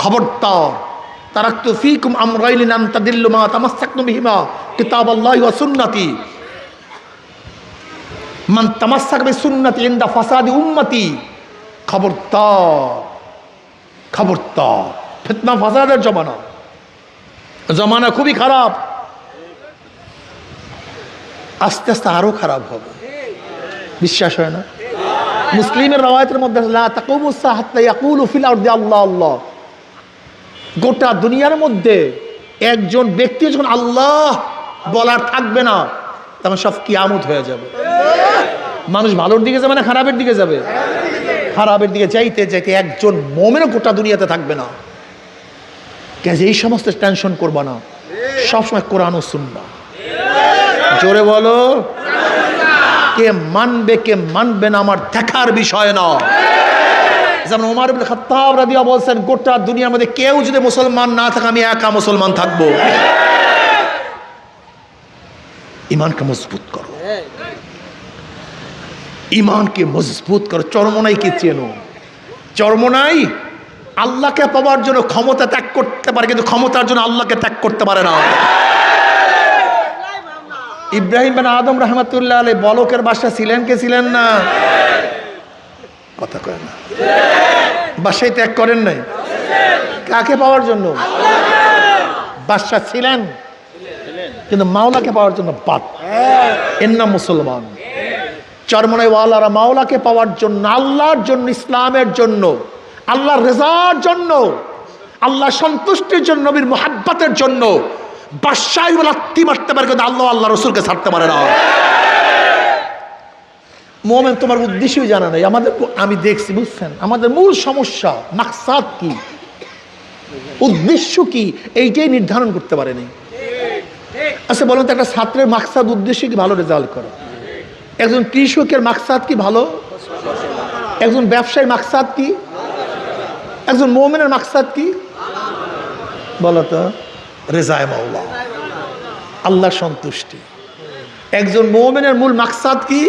খবরদার, তারাকতু ফীকুম আমরাইন লান তাদিল্লু মা তামাসসাকতুম বিহিমা কিতাবাল্লাহি ওয়া সুন্নতি। মান তামাসসাক বিসুন্নতি ইনদা ফাসাদি উম্মতি। খবরদার, খবরদার, ফিতনা ফাসাদের জমানা, জমানা খুবই খারাপ, আস্তে আস্তে আরো খারাপ হবে। বিশ্বাস হয় না? মুসলিমের রওয়ায়াতের মধ্যে লা তাকুমুস সাআহ হাত্তা ইয়াকুলু ফিল আরদি আল্লাহ আল্লাহ। গোটা দুনিয়ার মধ্যে একজন ব্যক্তি যখন আল্লাহ বলার থাকবে না, তখন সব কিয়ামত হয়ে যাবে। মানুষ ভালোর দিকে যাবে না খারাপের দিকে যাবে? খারাপের দিকে যাইতে যাইতে একজন মুমিনও গোটা দুনিয়াতে থাকবে না। কাজে এই সমস্ত টেনশন করবা না, সবসময় কোরআন ও সুন্নাহ। জোরে বলো, কে মানবে কে মানবে না আমার দেখার বিষয় না। যেমন ওমর ইবনে খাত্তাব রাদিয়াল্লাহু বলছেন, গোটা দুনিয়ার মধ্যে কেউ যদি মুসলমান না থাকে, আমি একা মুসলমান থাকবো। ইমানকে মজবুত করো, ইমানকে মজবুত করো। চরমনাইকে চেনো। চরমনাই আল্লাহকে পাওয়ার জন্য ক্ষমতা ত্যাগ করতে পারে, কিন্তু ক্ষমতার জন্য আল্লাহকে ত্যাগ করতে পারে না। ইব্রাহিম বিন আদম রাহমাতুল্লাহ আলাইহি বলকের বাদশা ছিলেন কে ছিলেন না? কথা কয় না। বাদশাই ত্যাগ করেন নাই? কাকে পাওয়ার জন্য? বাদশা ছিলেন, কিন্তু মাওলাকে পাওয়ার জন্য বাদ। এর নাম মুসলমান। চরমনাই ওয়ালারা মাওলাকে পাওয়ার জন্য, আল্লাহর জন্য, ইসলামের জন্য, আল্লাহর রেজার জন্য, আল্লাহ সন্তুষ্টির জন্য, নবীর মুহাব্বতের জন্য বাদশাহী লাত্তি মারতে পারে, কিন্তু আল্লাহ আল্লাহ রসুলকে ছাড়তে পারে না। মোমেন তোমার উদ্দেশ্যই জানা নাই। আমাদের, আমি দেখছি, বুঝছেন, আমাদের মূল সমস্যা মাকসাদ কি, উদ্দেশ্য কি, এইটাই নির্ধারণ করতে পারেনি। আচ্ছা বলুন তো, একটা ছাত্রের মাকসাদ উদ্দেশ্য কি? ভালো রেজাল্ট করা। একজন কৃষকের মাকসাদ কি? ভালো। একজন ব্যবসায়ীর মাকসাদ কি? একজন মুমিনের মাকসাদ কি? বলো তো। রেজায়ে মাওলা, আল্লাহ সন্তুষ্টি। একজন মুমিনের মূল মাকসাদ কি?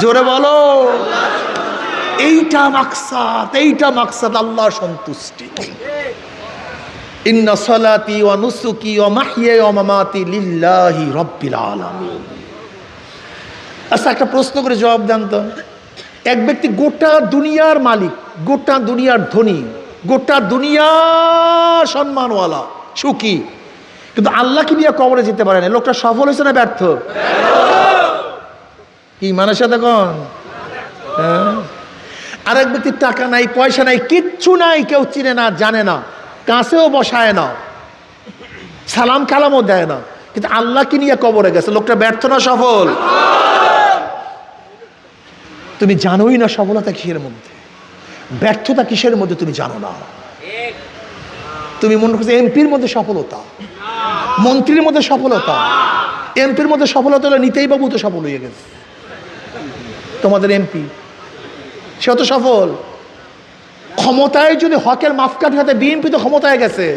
জোরে বলো। এইটা মাকসাদ, এইটা মাকসাদ, আল্লাহ সন্তুষ্টি। ইন্না সালাতি ওয়া নুসুকি ওয়া মাহইয়ায়া ওয়া মামাতি লিল্লাহি রাব্বিল আলামিন। আচ্ছা একটা প্রশ্ন করে জবাব দেন তো। এক ব্যক্তি গোটা দুনিয়ার মালিক, গোটা দুনিয়ার ধনী, গোটা দুনিয়ার সম্মানওয়ালা, সুখী, কিন্তু আল্লাহকে নিয়ে কবরে যেতে পারে না। লোকটা সফল হয়েছে না ব্যর্থ? কি মানুষের সাথে কোন? আর এক ব্যক্তির টাকা নাই, পয়সা নাই, কিচ্ছু নাই, কেউ চিনে না, জানে না, কাছেও বসায় না, সালাম কালামও দেয় না, কিন্তু আল্লাহকে নিয়ে কবরে গেছে। লোকটা ব্যর্থ না সফল? তুমি জানোই না সফলতা কিসের মধ্যে, ব্যর্থতা কিসের মধ্যে তুমি জানো না। তুমি মনে করছো এমপির মধ্যে সফলতা, মন্ত্রীর মধ্যে সফলতা। এমপির মধ্যে সফলতা হলে নিতেই বাবু তো সফল হয়ে গেছে। তোমাদের এমপি, সে তো সফল। ক্ষমতায় যদি হকের মাপকাঠি হাতে, বিএনপি তো ক্ষমতায় গেছে।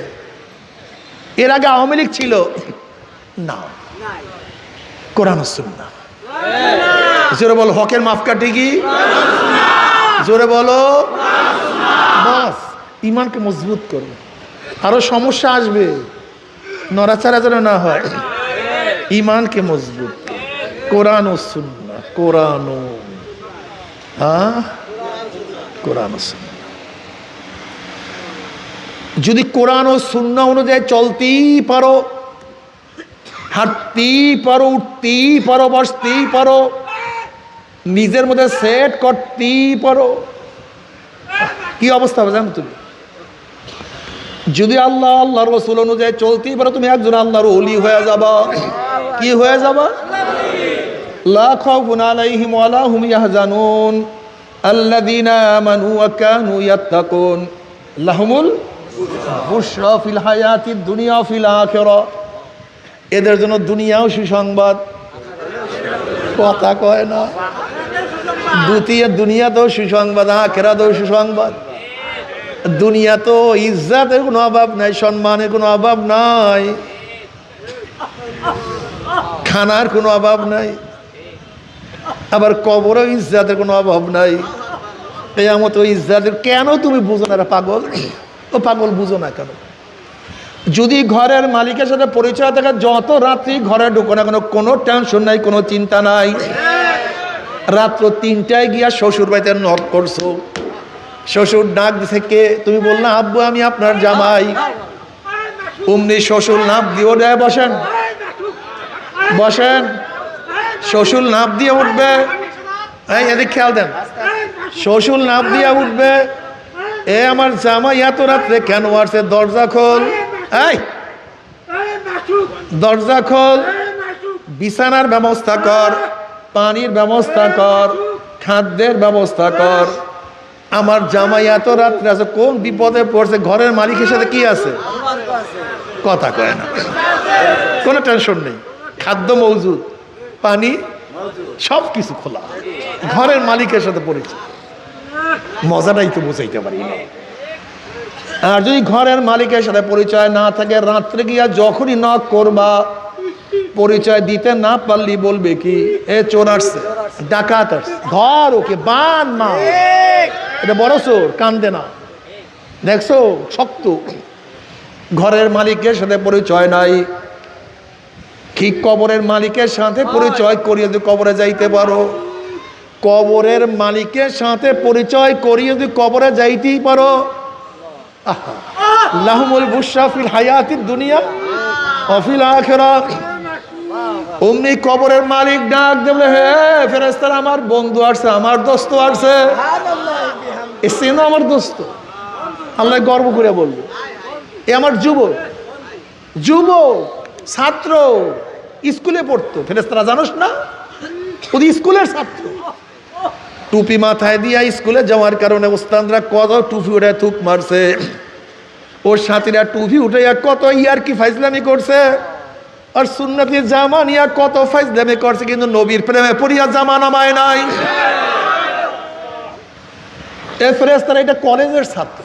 এর আগে আওয়ামী লীগ ছিল না। কোরআন ও সুন্নাহ। জোরে বলো, হকের মাপকাঠি কি? জোরে বলো। বাস, ইমানকে মজবুত করো। আরো সমস্যা আসবে, নড়াচড়া যেন না হয়। ইমানকে মজবুত, কোরআন ও সুন্নাহ, কোরআন ও কোরআন ও সুন্নাহ। যদি কোরআন ও সুন্নাহ অনুযায়ী চলতেই পারো, হাঁটতেই পারো, উঠতেই পারো, বসতেই পারো, নিজের মধ্যে সেট করতেই পারো, কি অবস্থা হবে জানো তুমি? যদি আল্লাহ আল্লাহ রসুল অনুযায়ী চলতেই পারো, তুমি একজন আল্লাহর ওলি হয়ে যাবা। কি হয়ে যাবা? লা খাউফুন আলাইহিম ওয়া লা হুম ইয়াহজানুন আল্লাযীনা আমানু ওয়া কানু ইয়াত্তাকুন লাহুমুল বুশরা ফিল হায়াতিদ দুনিয়া ফিল আখিরাহ। এদের জন্য দুনিয়াও সুসংবাদ। কথা কয় না। দ্বিতীয় দুনিয়াতেও সুসংবাদ, আখিরাতেও সুসংবাদ। দুনিয়া তো ইজ্জতের কোনো অভাব নাই, সম্মানের কোনো অভাব নাই, খানার কোনো অভাব নাই, আবার কবরেও ইজ্জতের কোনো অভাব নাই। কিয়ামত ইজ্জতের। কেন তুমি বুঝো না? পাগল ও পাগল, বুঝো না কেন? যদি ঘরের মালিকের সাথে পরিচয় থাকে, যত রাত্রি ঘরে ঢুকো না কেন, কোনো টেনশন নাই, কোনো চিন্তা নাই। রাত্র 3টায় গিয়া শ্বশুর বাড়িতে নক করছো, শ্বশুর ডাক দিছে, কে? তুমি বললা আব্বু আমি আপনার জামাই। অমনি শ্বশুর নাপ দিয়ে দেয়, বসেন বসেন। শ্বশুর নাপ দিয়ে উঠবে, এই এদিক খেয়াল দেন, শ্বশুর নাপ দিয়ে উঠবে, এ আমার জামাই এত রাত্রে কেন আসছে? দরজা খোল, এই দরজা খোল, বিছানার ব্যবস্থা কর, পানির ব্যবস্থা কর, খাদ্যের ব্যবস্থা কর। আমার জামাই এত রাত্রে আছে, কোন বিপদে পড়ছে? ঘরের মালিকের সাথে কি আছে? কথা কয় না, কোনো টেনশন নেই, খাদ্য মজুদ, পানি সব কিছু খোলা, ঘরের মালিকের সাথে পরিচয়। মজাটাই তো বুঝাইতে পারি না। আর যদি ঘরের মালিকের সাথে পরিচয় না থাকে, রাত্রে গিয়া যখনই নক করবা, পরিচয় দিতে না পারলি বলবে কি? এ চোর আসছে, ডাকাত আসছে, ঘর ওকে বান মা, এটা বড় চোর, কান্দে না, দেখছো শক্ত। ঘরের মালিকের সাথে পরিচয় নাই, ঠিক কবরের মালিকের সাথে পরিচয় করিয়ে যদি কবরে যাইতে পারো, কবরের মালিকের সাথে পরিচয় করিয়ে যদি কবরে যাইতেই পারো, লাহুমুল বুশরা ফিল হায়াতিদ দুনিয়া ওয়া ফিল আখিরাহ। অমনি কবরের মালিক ডাক দেবে, হে ফেরেশতারা, আমার বন্ধু আসছে, আমার দোস্ত আসছে, এসে না আমার দোস্ত। আল্লাহ গর্ব করে বলবে, এ আমার যুবক, যুবক ছাত্র, স্কুলে পড়তো। ফেরেশতারা জানোস না, ওই স্কুলের ছাত্র, টুপি মাথায় দিয়া স্কুলে যাওয়ার কারণে ওস্তাদরা কত টুপি উঠে থুক মারছে, ওর সাথীরা টুপি উঠে কত ইয়ার কি ফাইজলামি করছে, আর সুন্নতি জামা নিয়ে কত ফাইজলামি করছে, কিন্তু নবীর প্রেমে পড়িয়া জামা নামায় নাই। এ ফেরেশতারা এটা কলেজের ছাত্র,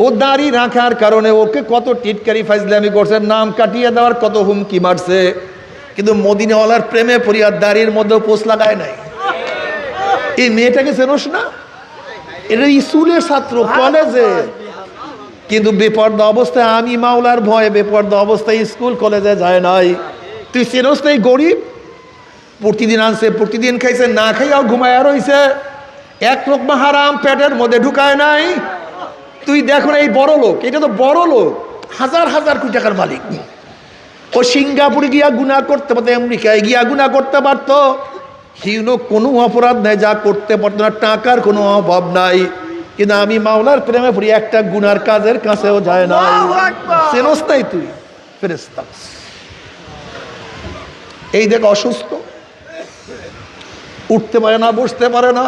ও দাড়ি রাখার কারণে ওকে কত টিটকারি ফাইজলামি করছে, নাম কাটিয়ে দেওয়ার কত হুমকি মারছে, কিন্তু মদিনাওয়ালার প্রেমে পড়িয়া দাড়ির মধ্যে পোষ লাগায় নাই। এই মেয়েটাকে চেনোস না? এটা স্কুলের ছাত্র, কলেজে, কিন্তু বেপর্দা অবস্থায়, আমি মাওলার ভয়ে বেপর্দা অবস্থায় স্কুল কলেজে যায় নাই। তুই চেনোস না? এই গরিব প্রতিদিন আনছে, প্রতিদিন খাইছে, না খাইয়াও ঘুমায়া রইছে, এক লোকমা হারাম পেটের মধ্যে ঢুকায় নাই। তুই দেখো এই বড় লোক, এটা তো বড় লোক, হাজার হাজার কোটি টাকার মালিক। ও সিঙ্গাপুরে গিয়া গুনাহ করতে পারতো, আমেরিকায় গিয়া গুনাহ করতে পারতো, হীন কোনো অপরাধ নাই যা করতে পারতো না, টাকার কোনো অভাব নাই, কিন্তু আমি মাওলার প্রেমে পড়ি একটা গুনার কাজের কাছেও যায় না। চেনস নাই তুই? ফেরেশতা। এই দেখ অসুস্থ, উঠতে পারে না, বসতে পারে না,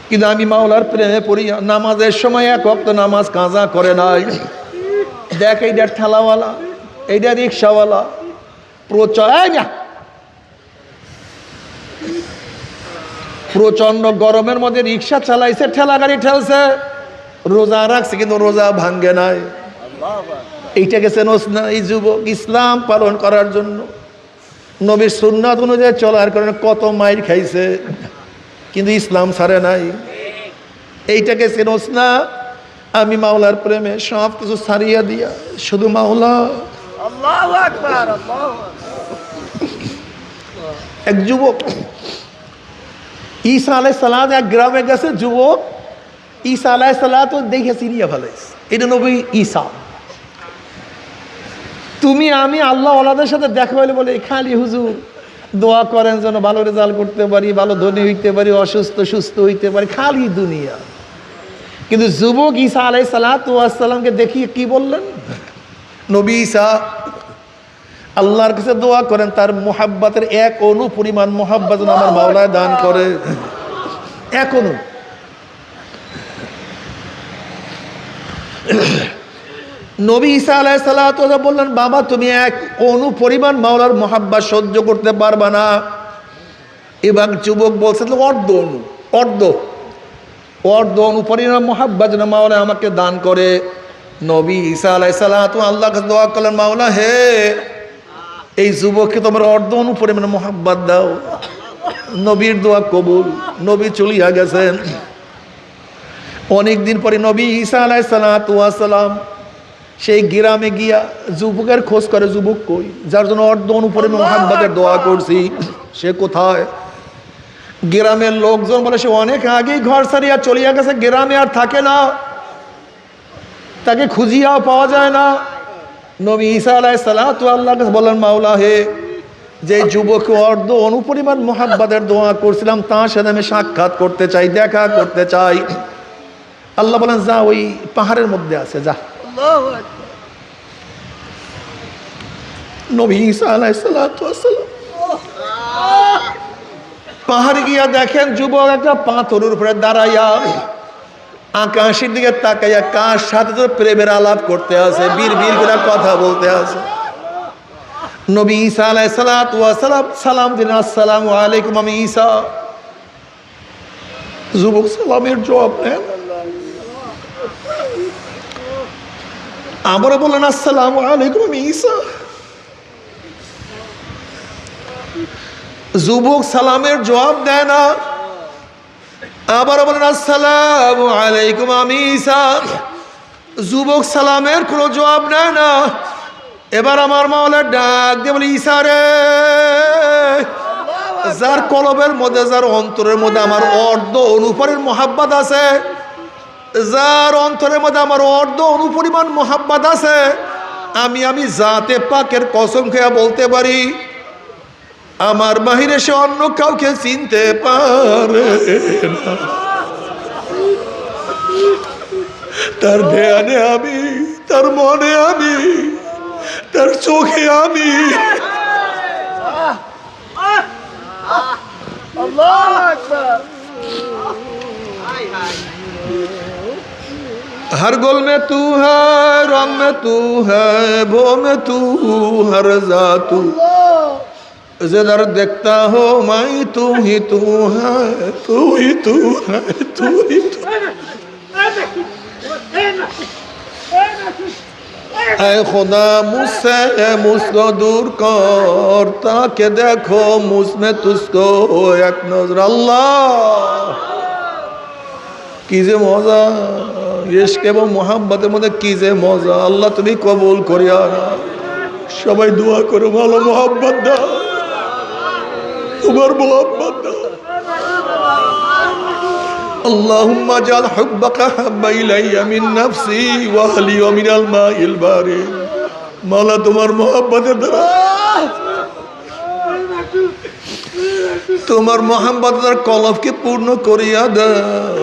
কিন্তু আমি মাওলার প্রেমে পড়ি, নামাজের সময় এক ওয়াক্ত নামাজ কাজা করে নাই। দেখ এইটা ঠেলাওয়ালা, এইটা রিক্সাওয়ালা, প্রচন্ড গরমের মধ্যে রিক্সা চালাইছে, ঠেলা গাড়ি ঠেলছে, রোজা রাখছে কিন্তু রোজা ভাঙ্গে নাই। এইটাকে চেনস না? এই যুবক ইসলাম পালন করার জন্য নবীর সুন্নাত অনুযায়ী চলার কারণে কত মাইর খাইছে, কিন্তু ইসলাম ছাড়ে নাই। এইটাকে চেনস না? আমি মাওলার প্রেমে সব কিছু ছাড়িয়া দিয়া শুধু মাওলা। আল্লাহু আকবার। এক যুবক ঈসা আলাইহিস সালাম এক গ্রামে গেছে, যুবক ঈসা আলাইহিস সালাম তো দেখে চিনিয়া ফেলাইছে, এটা নবী ঈসা। তুমি আমি আল্লাহ ওয়ালাদের সাথে দেখা হইলে বলে খালি হুজুর দোয়া করেন যেন ভালো রেজাল্ট করতে পারি, ভালো ধনী হইতে পারি, অসুস্থ সুস্থ হইতে পারি, খালি দুনিয়া। কিন্তু যুবক ঈসা আলাইহিস সালামকে দেখিয়ে কি বললেন? নবী ঈসা আল্লাহর কাছে দোয়া করেন তার মুহাব্বতের এক অণু পরিমাণ মুহাব্বত যেন আমার মাওলায় দান করে। এক অণু। নবী ঈসা আলাইহিস সালাম বললেন, বাবা তুমি এক অণু পরিমাণ মাওলার মুহাব্বত সহ্য করতে পারবা না, এবার যুবক বলছে অর্ধ অনু অর্ধ অনুপরিমাণ মোহাব্বত যেন মাওলা আমাকে দান করে। নবী ঈসা আলাইহিস সালাতু আল্লাহর কাছে দোয়া করলেন, মাওলা হে, এই যুবককে তোমার অর্ধ অনুপরিমাণ মোহাব্বত দাও। নবীর দোয়া কবুল, নবী চলিয়া গেছেন। অনেকদিন পরে নবী ঈসা আলাইহিস সালাতু ওয়াসসালাম সেই গ্রামে গিয়া যুবকের খোঁজ করে, যুবক কই, যার জন্য অর্ধ অনুপরিমাণ মোহাব্বতের দোয়া করছি, সে কোথায়? গ্রামের লোকজন বলে সে অনেক আগেই ঘর ছাড়িয়া চলিয়া গেছে, গ্রামে আর থাকে না, তাকে খুঁজিয়াও পাওয়া যায় না। নবী ঈসা আলাইহিস সালাতু আল্লাহর কাছে বললেন, মাওলা হে, যে যুবককে অর্ধ অনুপরিমাণ মোহাব্বতের দোয়া করছিলাম তার সাথে আমি সাক্ষাৎ করতে চাই, দেখা করতে চাই। আল্লাহ বলেন, যা, ওই পাহাড়ের মধ্যে আছে, যা। নবী ঈসা আলাইহিস সালাতু ওয়াসসালাম পাহাড়ে গিয়া দেখেন যুবক একটা পাথরের উপরে দাঁড়াইয়া আকাশের দিকে তাকাইয়া কার সাথে তো প্রেমের আলাপ করতে আছে, বীর বীর করে কথা বলতে আছে। নবী ঈসা আলাইহিস সালাতু ওয়াসসালাম সালাম দিলেন, আসসালামু আলাইকুম, আমি ঈসা। যুবক সালামের জবাব নেন, আবার বললেন, আসসালামু আলাইকুম, আমি ঈসা। যুবক সালামের জবাব দেয় না, আবার বলেন, আসসালামু আলাইকুম, আমি ঈসা। যুবক সালামের কোনো জবাব নেয় না। এবার আমার মাওলা ডাক দিয়ে বলে, ঈসা রে, যার কলবের মধ্যে, যার অন্তরের মধ্যে আমার অর্ধ অনুপরিমাণ মোহাব্বত আছে, যার অন্তরের মধ্যে আমার অর্ধ অনুপরিমাণ মোহাব্বত আছে, আমি জাতে পাকের কসম খেয়ে বলতে পারি, আমার বাহিরে সে অন্য কাউকে চিনতে পারে না। তার ধ্যানে আমি, তার মনে আমি, তার চোখে আমি। हर गोल में तू है, रंग में तू है, वो में तू, हर जा तू, जिधर देखता हो मैं तू ही तू है, तू ही तू है, तू ही तू। ऐ खुदा मुझसे मुझको दूर कर, ताकि देखो मुझ में तुझको एक नजर। अल्लाह কি যে মজা, ইশক এবং মোহাব্বতের মধ্যে কি যে মজা। আল্লাহ তুমি কবুল করিয়া না। সবাই দোয়া করো, ভালো মোহাব্বত দাও, তোমার মোহাব্বত দাও। اللهم اجعل حبك حب الي من نفسي واهلي ومن الماء البارد। মাওলা তোমার মোহাব্বতের দ্বারা, তোমার মোহাব্বতের কলবকে পূর্ণ করিয়া দাও।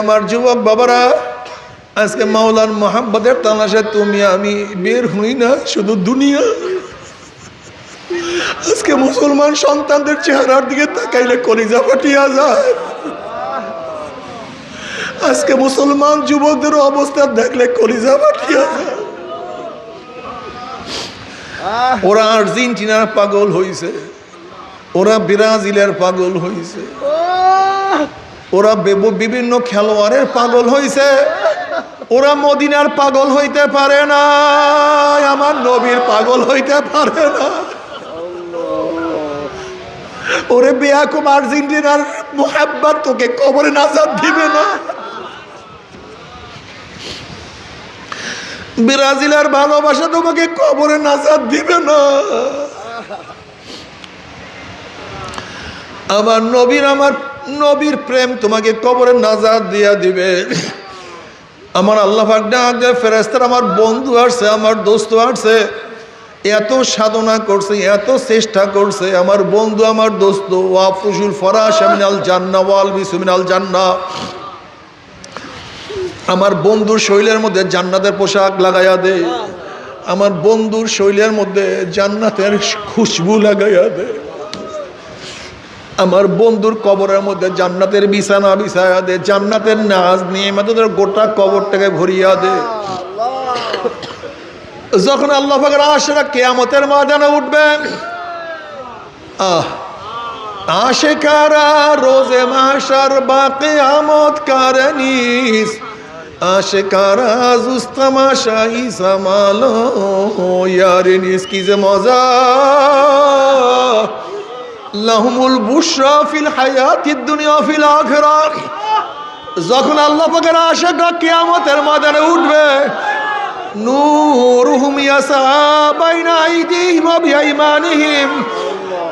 আমার যুবক বাবারা, আজকে মাওলার মোহাব্বতের তালাশে তুমি আমি বের হই না, শুধু দুনিয়া। আজকে মুসলমান সন্তানদের চেহারার দিকে তাকাইলে কলিজা ফাটিয়া যায়। আজকে মুসলমান যুবকদের অবস্থা দেখলে কলিজা ফাটিয়া যায়। ওরা আর্জেন্টিনার পাগল হইছে, ওরা ব্রাজিলের পাগল হইছে, ওরা বিভিন্ন খেলোয়াড়ের পাগল হইছে। ওরা মদিনার পাগল হইতে পারে না, আমার নবীর পাগল হইতে পারে না। ওরে বেয়াকুম, আর্জেন্টিনার মুহাব্বত তোকে কবরে নাজাত দিবে না। ব্রাজিলের ভালোবাসা তোমাকে কবরে নাজাত দিবে না। আমার নবীর প্রেম তোমাকে কবরে নাজাত দিয়া দিবে। আমার আল্লাহ পাক ডাক দেয়, ফেরেশতারা, আমার বন্ধু আসছে, আমার দোস্ত আসছে, এত সাধনা করছে, এত চেষ্টা করছে, আমার বন্ধু, আমার দোস্ত, ওয়াফুসুল ফরাশ মিনাল জান্নাহ ওয়াল বিসু মিনাল জান্নাহ, আমার বন্ধুর শৈলের মধ্যে জান্নাতের পোশাক লাগাইয়া দে, আমার বন্ধুর শৈলের মধ্যে জান্নাতের খুশবু লাগাইয়া দে, আমার বন্ধুর কবরের মধ্যে জান্নাতের বিছানা বিছাইয়া দে, জান্নাতের নাজ নিয়ে তোদের গোটা কবরটাকে ভরিয়া দে। যখন আল্লাহ পাকের আশিকরা কিয়ামতের ময়দানে উঠবেন, আশিকারা রোজে মাহশর বা কিয়ামত কারনিস, আশিকারা জুস্তামাশা ইসামালো ইয়ারিনিস, কি যে মজা। লাহুমুল বুশরা ফিল হায়াতিদ দুনিয়া ফিল আখিরাহ। যখন আল্লাহ পাকের আশিকরা কিয়ামতের ময়দানে উঠবে, নূরুহুম ইয়াসা বাইনা আইদিহিম ওয়া বিআইমানিহিম,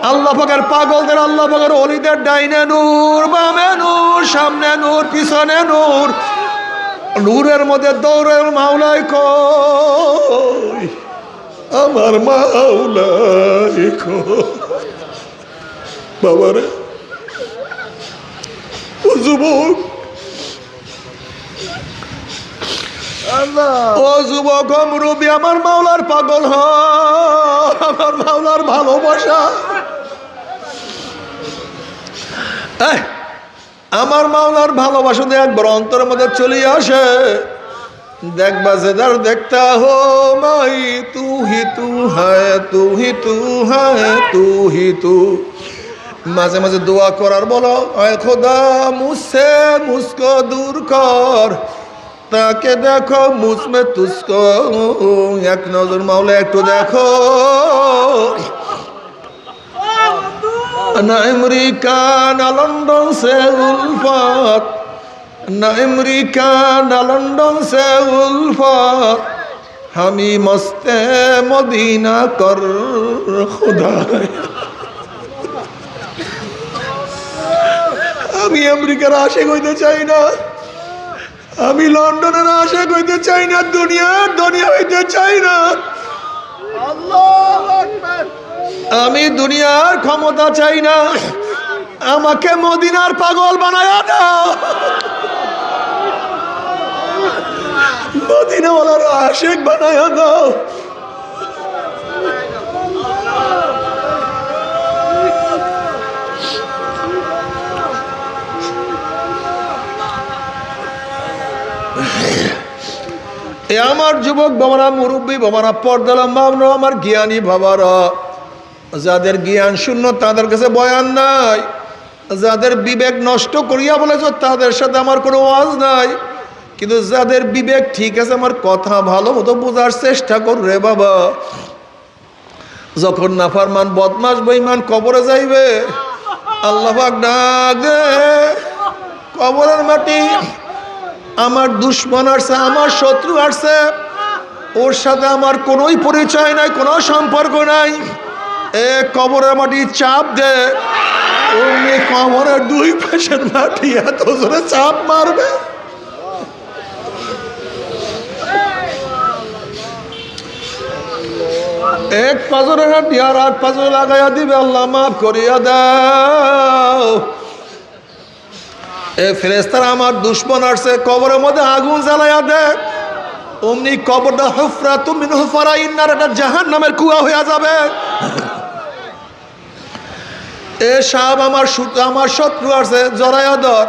আল্লাহ পাকের পাগলদের, আল্লাহ পাকের ওলিদের ডাইনে নূর, বামে নূর, সামনে নূর, পিছনে নূর। নূরের মধ্যে দৌড়ের মাওলাই কই, আমার মাওলাই কই। বাবারে, ও যুবক, ও যুবক, মুরব্বী, আমার মাওলার পাগল হ, আমার মাওলার ভালোবাসা, আমার মাওলার ভালোবাসা দিয়ে একবার অন্তরের মধ্যে চলে আসে। দেখবা যেদার দেখতা হো মাই, তু হি তু হ্যায়, তু হি তু হ্যায়, তু হি তু। মাঝে মাঝে দোয়া করার বলো, আয় খোদা মুঝসে মুঝকো দূর কর, তাকে দেখো মুঝমে তুঝকো। এক নজর মাওলা একটু দেখো। না আমেরিকা না লন্ডন সে উলফত, না আমেরিকা না লন্ডন সে উলফত, হামি মস্তে মদিনা কর খুদা। আমি আমেরিকার আশিক হইতে চাই না, আমি লন্ডনের আশিক হইতে চাই না, দুনিয়ার দুনিয়া হইতে চাই না। আল্লাহু আকবার। আমি দুনিয়ার ক্ষমতা চাই না, আমাকে মদিনার পাগল বানায়া দাও, মদিনাওয়ালার আশিক বানায়া দাও। এ আমার যুবক বাবারা, মুরব্বী বাবারা, পর্দালা মামরা, আমার জ্ঞানী বাবারা, যাদের জ্ঞান শূন্য তাদের কাছে বয়ান নাই, যাদের বিবেক নষ্ট করিয়া বলেছ তাদের সাথে আমার কোনো ওয়াজ নাই, কিন্তু যাদের বিবেক ঠিক আছে আমার কথা ভালো মতো বোঝার চেষ্টা কর রে বাবা। যখন নাফরমান বদমাশ বেঈমান কবরে যাইবে, আল্লাহ পাক ডাক দে, কবরের মাটি, আমার দুশ্মন আসছে, আমার শত্রু আসছে, ওর সাথে আমার কোনোই পরিচয় নাই, কোনো সম্পর্ক নাই, এ কবরের মাটি চাপ দে। অমনি কবরের দুই পাশের মাটি এত জোরে চাপ মারবে, এক পাজরের হাত দিয়ে আর এক পাজরে লাগাইয়া দিবে, আল্লাহ মাফ করিয়া দাও। এ ফেরেশতারা আমার দুশ্মন আসছে, কবরের মধ্যে আগুন জ্বালাইয়া দে। অমনি কবরটা হুফরাতুম মিন হুফারাইন নার, এটা জাহান্নামের কুয়া হইয়া যাবে। এ সাহাব আমার শত্রু আছে, জড়াইয়া ধর।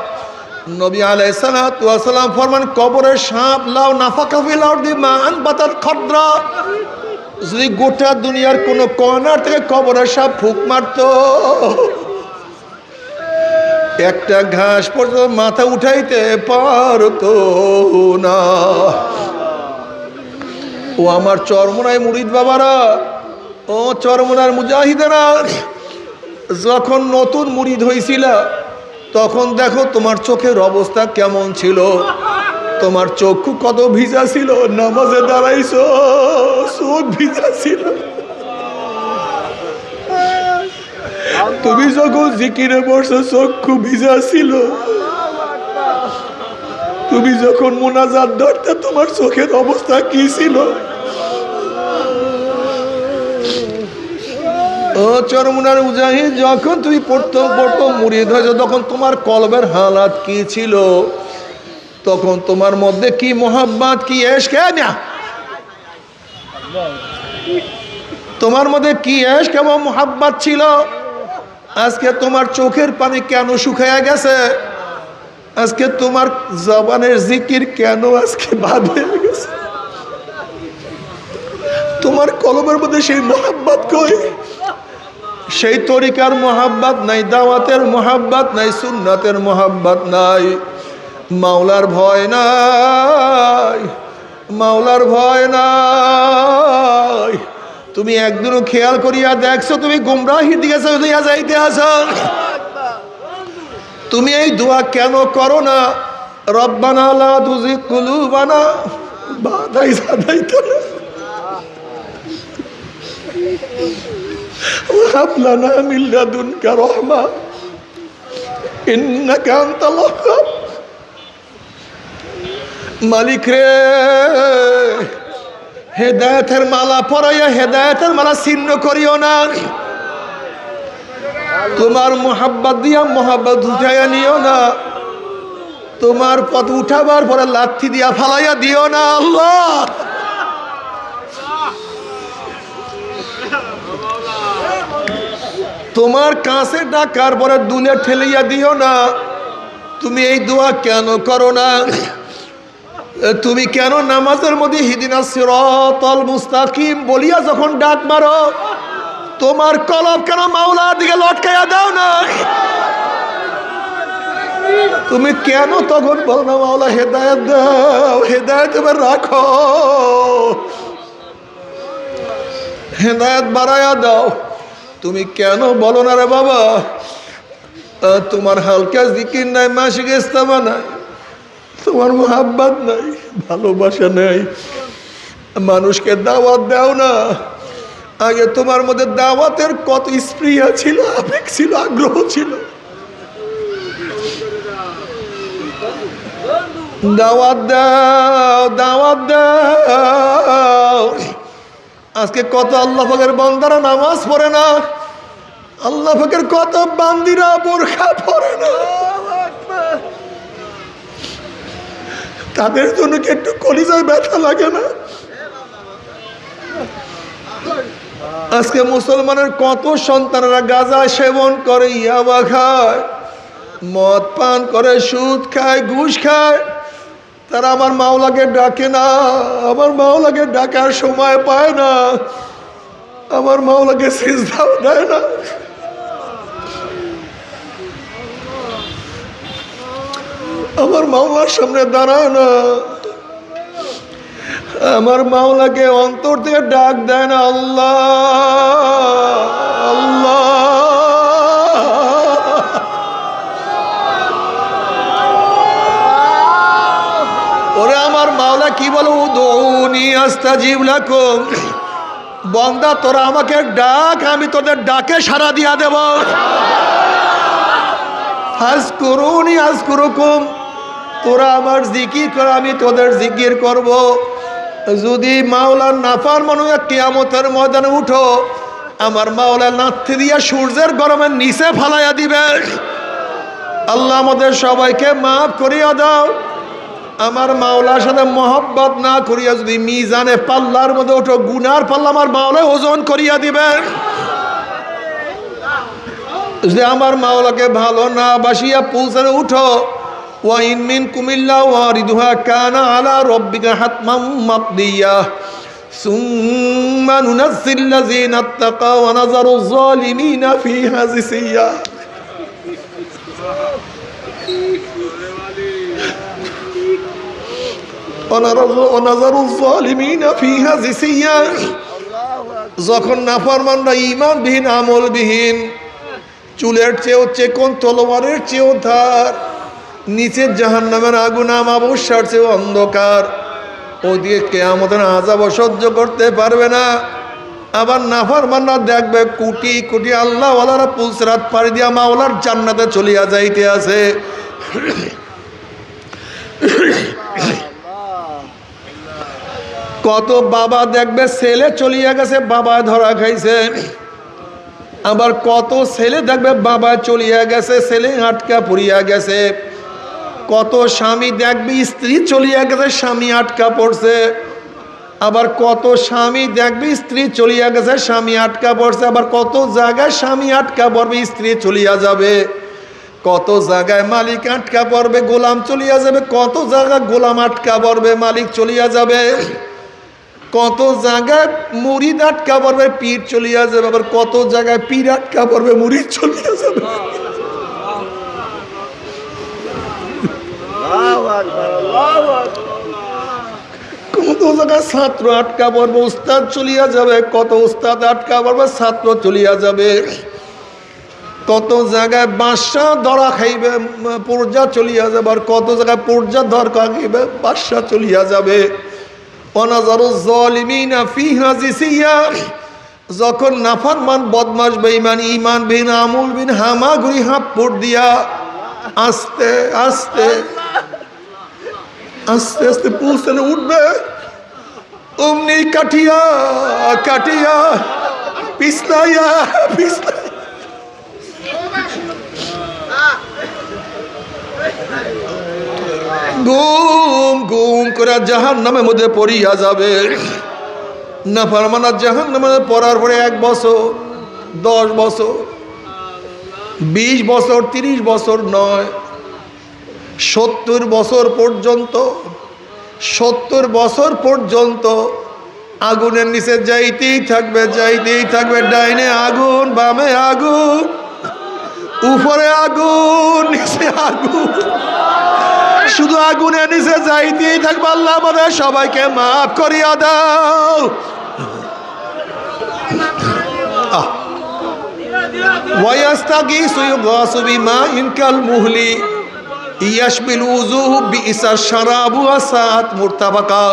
নবী আলাইহিস সালাতু ওয়াস সালাম ফরমান, কবরের সাপ লাউ নাফাকা ফিল আরদি মা আনবাতাত খাদরা, যদি গোটা দুনিয়ার কোন কর্নার থেকে কবরের সাপ ফুক মারতো, একটা ঘাস পর্যন্ত মাথা উঠাইতে পারতো না। ও আমার চরমোনাই মুরিদ বাবারা, ও চরমোনার মুজাহিদেরা, যখন নতুন মুরিদ হয়েছিল তখন দেখো তোমার চোখের অবস্থা কেমন ছিল, তোমার চক্ষু কত ভিজা ছিল, নামাজে দাঁড়াইছো চোখ ভিজা ছিল, তুমি যখন জিকিরে বসছো চক্ষু ভিজা ছিল, তুমি যখন মুনাজাত ধরতে তোমার চোখের অবস্থা কি ছিল। ও চরমুনার মুজাহিদ, যখন তুমি প্রথম মুরিদ হয়েছো তখন তোমার কলবের হালাত কি ছিল, তখন তোমার মধ্যে কি মোহাব্বত, কি ইশক, তোমার মধ্যে কি ইশক এবং মোহাব্বত ছিল। আজকে তোমার চোখের পানি কেন শুকায়া গেছে, আজকে তোমার জবানের জিকির কেন আজকে বাদ হয়ে গেছে। তোমার কলবের মধ্যে সেই মোহাব্বত কই? সেই তরিকার মোহাব্বত নাই, দাওয়াতের মোহাব্বত নাই, সুন্নাতের মোহাব্বত নাই। মাওলার ভয় নাই, মাওলার ভয় নাই। তুমি একদিনও খেয়াল করিয়া দেখছো তুমি গুমরাহির দিকে চলিয়া যাইতে আছো? তুমি এই দোয়া কেন করো না? রব্বানা লা তুজিগ কুলুবানা বাদা ইয হাদাইতানা ওয়া হাব লানা মিন লাদুনকা রাহমা ইন্নাকা আনতাল ওয়াহ্হাব। মালিক রে, হেদায়েতের মালা পরাইয়া হেদায়েতের মালা ছিন্ন করিও না। তোমার মোহাব্বত দিয়া মোহাব্বত উঠাইয়া নিও না। তোমার পথ উঠাবার পরে লাথি দিয়া ফালাইয়া দিও না আল্লাহ। তোমার কাছে ডাকার পরে দুলে ঠেলিয়া দিও না। তুমি এই দোয়া কেন করো না? তুমি কেন নামাজের মধ্যে হিদিনাস সিরাতাল মুস্তাকিম বলিয়া যখন ডাক মারো, তোমার কলব কেন মাওলার দিকে লটকাইয়া দাও না? তুমি কেন তখন বলো না মাওলা হেদায়েত দাও, হেদায়েত এবার রাখো, হেদায়েত বাড়াইয়া দাও? তুমি কেন বলো না রে বাবা তোমার হালকা জিকির নাই, মাসিক ইস্তেমা নাই, তোমার মোহাব্বত নাই, ভালোবাসা নাই, মানুষকে দাওয়াত দাও না? আগে তোমার মধ্যে দাওয়াতের কত স্পৃহা ছিল, আবেগ ছিল, আগ্রহ ছিল। দাওয়াত দাও, দাওয়াত দাও। আজকে কত আল্লাহ পাকের বান্দারা নামাজ পড়ে না, আল্লাহ পাকের কত বান্দিরা বোরখা পরে না। তাদের জন্য কি একটু কলিজায় ব্যথা লাগে না? আজকে মুসলমানের কত সন্তানেরা গাঁজা সেবন করে, ইয়াবা খায়, মদ পান করে, সুদ খায়, ঘুষ খায়। তারা আমার মাওলাকে ডাকে না, আমার মাওলাকে ডাকার সময় পায় না, আমার মাওলাকে সিজদাও দেয় না। আমার মাওলার সামনে দাঁড়ায় না, আমার মাওলাকে অন্তর থেকে ডাক দেয় না, আল্লাহ আল্লাহ। ওরে আমার মাওলা কি বলো, উদউনি আস্তাজিব লাকুম। বান্দা তোরা আমাকে ডাক, আমি তোদের ডাকে সাড়া দিয়া দেব। ফাজকুরুনি আযকুরুকুম, তোরা আমার জিকির কর, আমি তোদের জিকির করব। যদি মাওলার নাফরমান হয়ে কিয়ামতের ময়দানে উঠো, আমার মাওলা লাথি দিয়া সূর্যের গরমের নিচে ফালাইয়া দিবে। আল্লাহ আমাদের সবাইকে মাফ করিয়া দাও। আমার মাওলার সাথে মহব্বত না করিয়া যদি মিজানে পাল্লার মধ্যে ওঠো, গুনার পাল্লা আমার মাওলা ওজন করিয়া দিবে। যদি আমার মাওলাকে ভালো না বাসিয়া পুলসারে উঠো, ওয়া ইন মিনকুম ইল্লা ওয়ারিদুহা কানা আলা রাব্বিকা হাতমান মাকদিয়া সুম্মা নুনাজ্জিল লাযিনা তাকাও ওয়া নাযারু যালিমিনা ফিহা জিসিয়া। যখন নাফরমানরা ঈমানবিহীন, আমলবিহীন, চুলের চেয়েও চেকন, তলোয়ারের চেয়েও ধার, নিচের জাহান্নামের আগুন আমাবস্যার চেয়েও অন্ধকার, ওদিকে কিয়ামতের আযাব সহ্য করতে পারবে না। আবার নাফরমানরা দেখবে কোটি কোটি আল্লাহওয়ালারা পুলসিরাত পাড়ি দিয়া মাওলার জান্নাতে চলিয়া যাইতে আছে। কত বাবা দেখবে ছেলে চলিয়া গেছে, বাবায় ধরা খাইছে। আবার কত ছেলে দেখবে বাবা চলিয়া গেছে, ছেলে আটকা পড়িয়া গেছে। কত স্বামী দেখবে স্ত্রী চলিয়া গেছে, স্বামী আটকা পড়ছে। আবার কত স্বামী দেখবে স্ত্রী চলিয়া গেছে, স্বামী আটকা পড়ছে। আবার কত জায়গায় স্বামী আটকা পড়বে, স্ত্রী চলিয়া যাবে। কত জায়গায় মালিক আটকা পড়বে, গোলাম চলিয়া যাবে। কত জায়গায় গোলাম আটকা পড়বে, মালিক চলিয়া যাবে। কত জায়গায় মুরিদ আটকা পড়বে, পীর চলিয়া যাবে, আবার কত জায়গায় পীর আটকা পড়বে, মুরিদ চলিয়া যাবে। কত জায়গায় ছাত্র আটকা পড়বে, উস্তাদ চলিয়া যাবে, কত উস্তাদ আটকা পড়বে, ছাত্র চলিয়া যাবে। কত জায়গায় বাদশা ধরা খাইবে, পর্যা চলিয়া যাবে, আর কত জায়গায় পর্যা ধরা খাইবে, বাদশা চলিয়া যাবে। যখন নাফরমান বদমাশ বেঈমান ঈমান বিন আমুল বিন হামাগুড়ি হাঁপুড় দিয়া আস্তে আস্তে আস্তে আস্তে পৌঁছানো উঠবে, অমনি কাটিয়া কাটিয়া পিছলাইয়া পিছলাই গুম গুম করে জাহান্নামের মধ্যে পড়িয়া যাবে। নাফরমানা জাহান্নামে পড়ার পরে 1 বছর, 10 বছর, 20 বছর, 30 বছর নয়, 70 বছর পর্যন্ত, 70 বছর পর্যন্ত আগুনের নিচে যাইতেই থাকবে, যাইতেই থাকবে। ডাইনে আগুন, বামে আগুন, উপরে আগুন, নিচে আগুন, শুধু আগুনের নিচে যাইতেই থাকবে। আল্লাহ আমাদের সবাইকে মাফ করিয়া দাও। ওয়ায়াস্তাগীসু ইউগাসু বিমাইন কালমুহলি ইয়াশবিল উযুহু বিইসা শারাবু ওয়া সাআত মুরতাফাকা।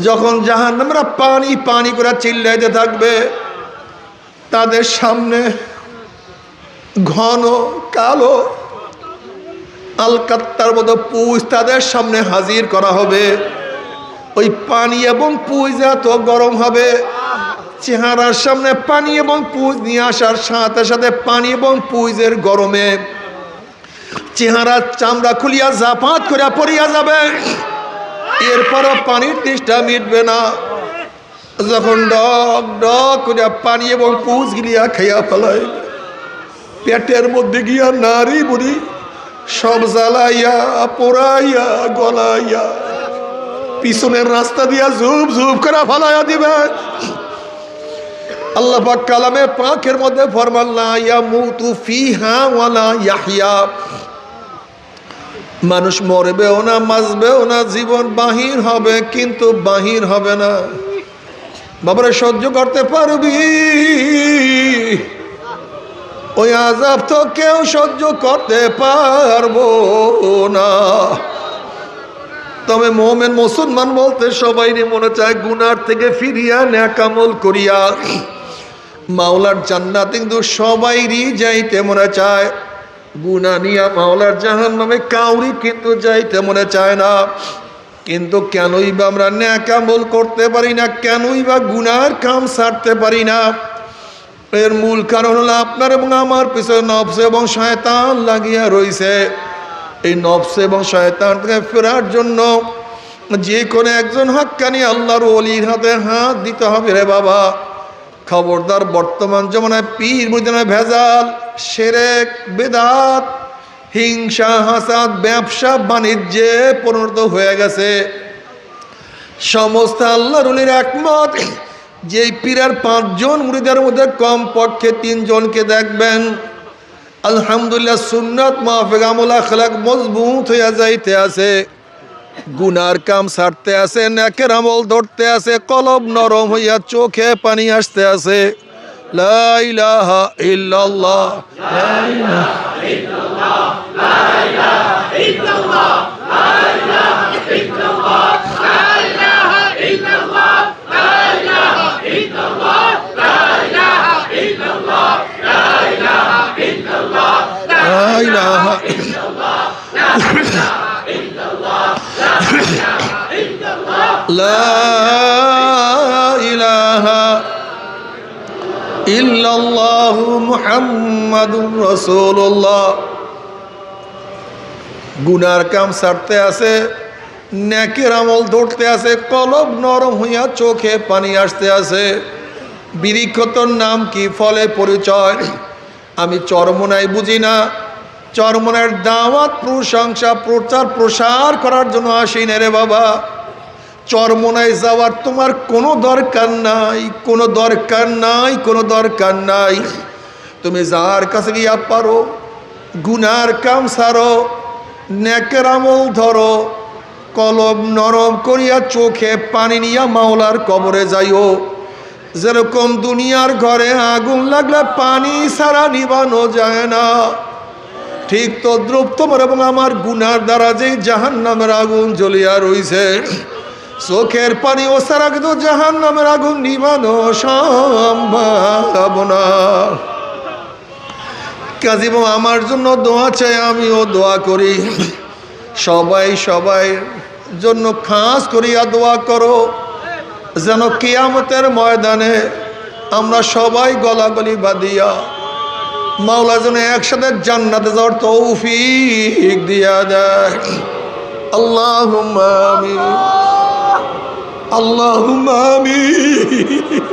যখন জাহান্নামীরা পানি পানি করে চিল্লাইতে থাকবে, তাদের সামনে ঘন কালো আলকাত্তার মতো পুঁজ তাদের সামনে হাজির করা হবে। ওই পানি এবং পুঁজ এত গরম হবে, চেহারার সামনে পানি এবং পুঁজ নিয়ে আসার সাথে সাথে পানি এবং পুঁজের গরমে চেহারার চামড়া খুলিয়া জাপাত করে পড়িয়া যাবে। এরপরও পানির তৃষ্ণা মিটবে না। যখন ডক ডক করে পানি এবং পুঁজ গিলিয়া খাইয়া ফেলায়, পেটের মধ্যে গিয়া নারী বুড়ি সব জ্বালাইয়া পোড়াইয়া গলাইয়া পিছনের রাস্তা দিয়া ঝুপ ঝুপ করে ফলাইয়া দিবে। আল্লাহ পাক কালামে পাকের মধ্যে ফরমান লা ইয়ামুতু ফিহা ওয়ালা ইয়াহইয়া। মানুষ মরবেও না, বাঁচবেও না, জীবন বাহির হবে কিন্তু বাহির হবে না। বাবারে সহ্য করতে পারবি? ওই আযাব তো কেউ সহ্য করতে পারবো না। তবে মুমিন মুসলমান বলতে সবাই মনে চায় গুনার থেকে ফিরিয়া নেক আমল করিয়া মাওলার জান্নাত, কিন্তু সবাইরই যাইতে মনে চায়। গুনাহ নিয়া মাওলার জাহান্নামে কাউরি কিন্তু যাইতে মনে চায় না। কিন্তু কেনই বা আমরা নেক আমল করতে পারি না, কেনই বা গুনার কাম ছাড়তে পারি না? এর মূল কারণ হলো আপনার এবং আমার পিছনে নফস এবং শয়তান লাগিয়া রইছে। এই নফস এবং শয়তান থেকে ফেরার জন্য যে কোনো একজন হক্কানি আল্লাহর ওলির হাতে হাত দিতে হবে রে বাবা। খবরদার, বর্তমান জমানায় পীর মুরিদানের ভেজাল, শিরক, বিদআত, হিংসা, হাসাদ, ব্যবসা বাণিজ্যে পরিণত হয়ে গেছে। সমস্ত আল্লাহর ওলির একমত, যেই পীরের 5 জন মুরিদের মধ্যে কমপক্ষে 3 জনকে দেখবেন আলহামদুলিল্লাহ সুন্নাত মাফিক আমল আখলাক মজবুত হইয়া যাইতে আছে, গুনার কাম ছাড়তে আছে, নেকের আমল ধরতে আছে, কলব নরম হইয়া চোখে পানি আসতে আছে। লা ইলাহা ইল্লাল্লাহ, লা ইলাহা ইল্লাল্লাহ, লা ইলাহা ইল্লাল্লাহ, লা ইলাহা ইল্লাল্লাহ, লা ইলাহা ইল্লাল্লাহ, লা ইলাহা ইল্লাল্লাহ, লা ইলাহা ইল্লাল্লাহ, লা ইলাহা ইল্লাল্লাহ, লা ইলাহা ইল্লাল্লাহ, লা ইলাহা ইল্লাল্লাহ মুহাম্মাদুর রাসূলুল্লাহ। গুনার কাম ছাড়তে আছে, নেকের আমল ধরতে আছে, কলব নরম হইয়া চোখে পানি আসতে আছে। বিরিক্ষতর নাম কি, ফলে পরিচয়। আমি চরমনাই বুঝি না, চরমনের দাওয়াত, প্রশংসা, প্রচার প্রসার করার জন্য আসি না রে বাবা। চরমোনায় যাওয়ার তোমার কোনো দরকার নাই, কোনো দরকার নাই, কোনো দরকার নাই। তুমি যার কাছে গিয়া পারো, গুনার কাম সারো, নেকের আমল ধরো, কলব নরম করিয়া চোখে পানি নিয়া মাওলার কবরে যাইও। যেরকম দুনিয়ার ঘরে আগুন লাগলে পানি ছাড়া নিবানো যায় না, ঠিক তদ্রুপ তোমার এবং আমার গুনার দ্বারা যে জাহান্নামের আগুন জ্বলিয়া রইছে, চোখের পানি ও ছাড়া কিন্তু জাহান্নামের আগুন নিবানো সম্ভব না। কাজী আমার জন্য দোয়া চাই, আমিও দোয়া করি। সবাই সবাই জন্য খাস করিয়া দোয়া করো, যেন কিয়ামতের ময়দানে আমরা সবাই গলাগলি বাঁধিয়া মাওলা যেন একসাথে জান্নাতে যাওয়ার তৌফিক দিয়া দেয়। আল্লাহুম্মা আমিন, আল্লাহুম্মা আমিন।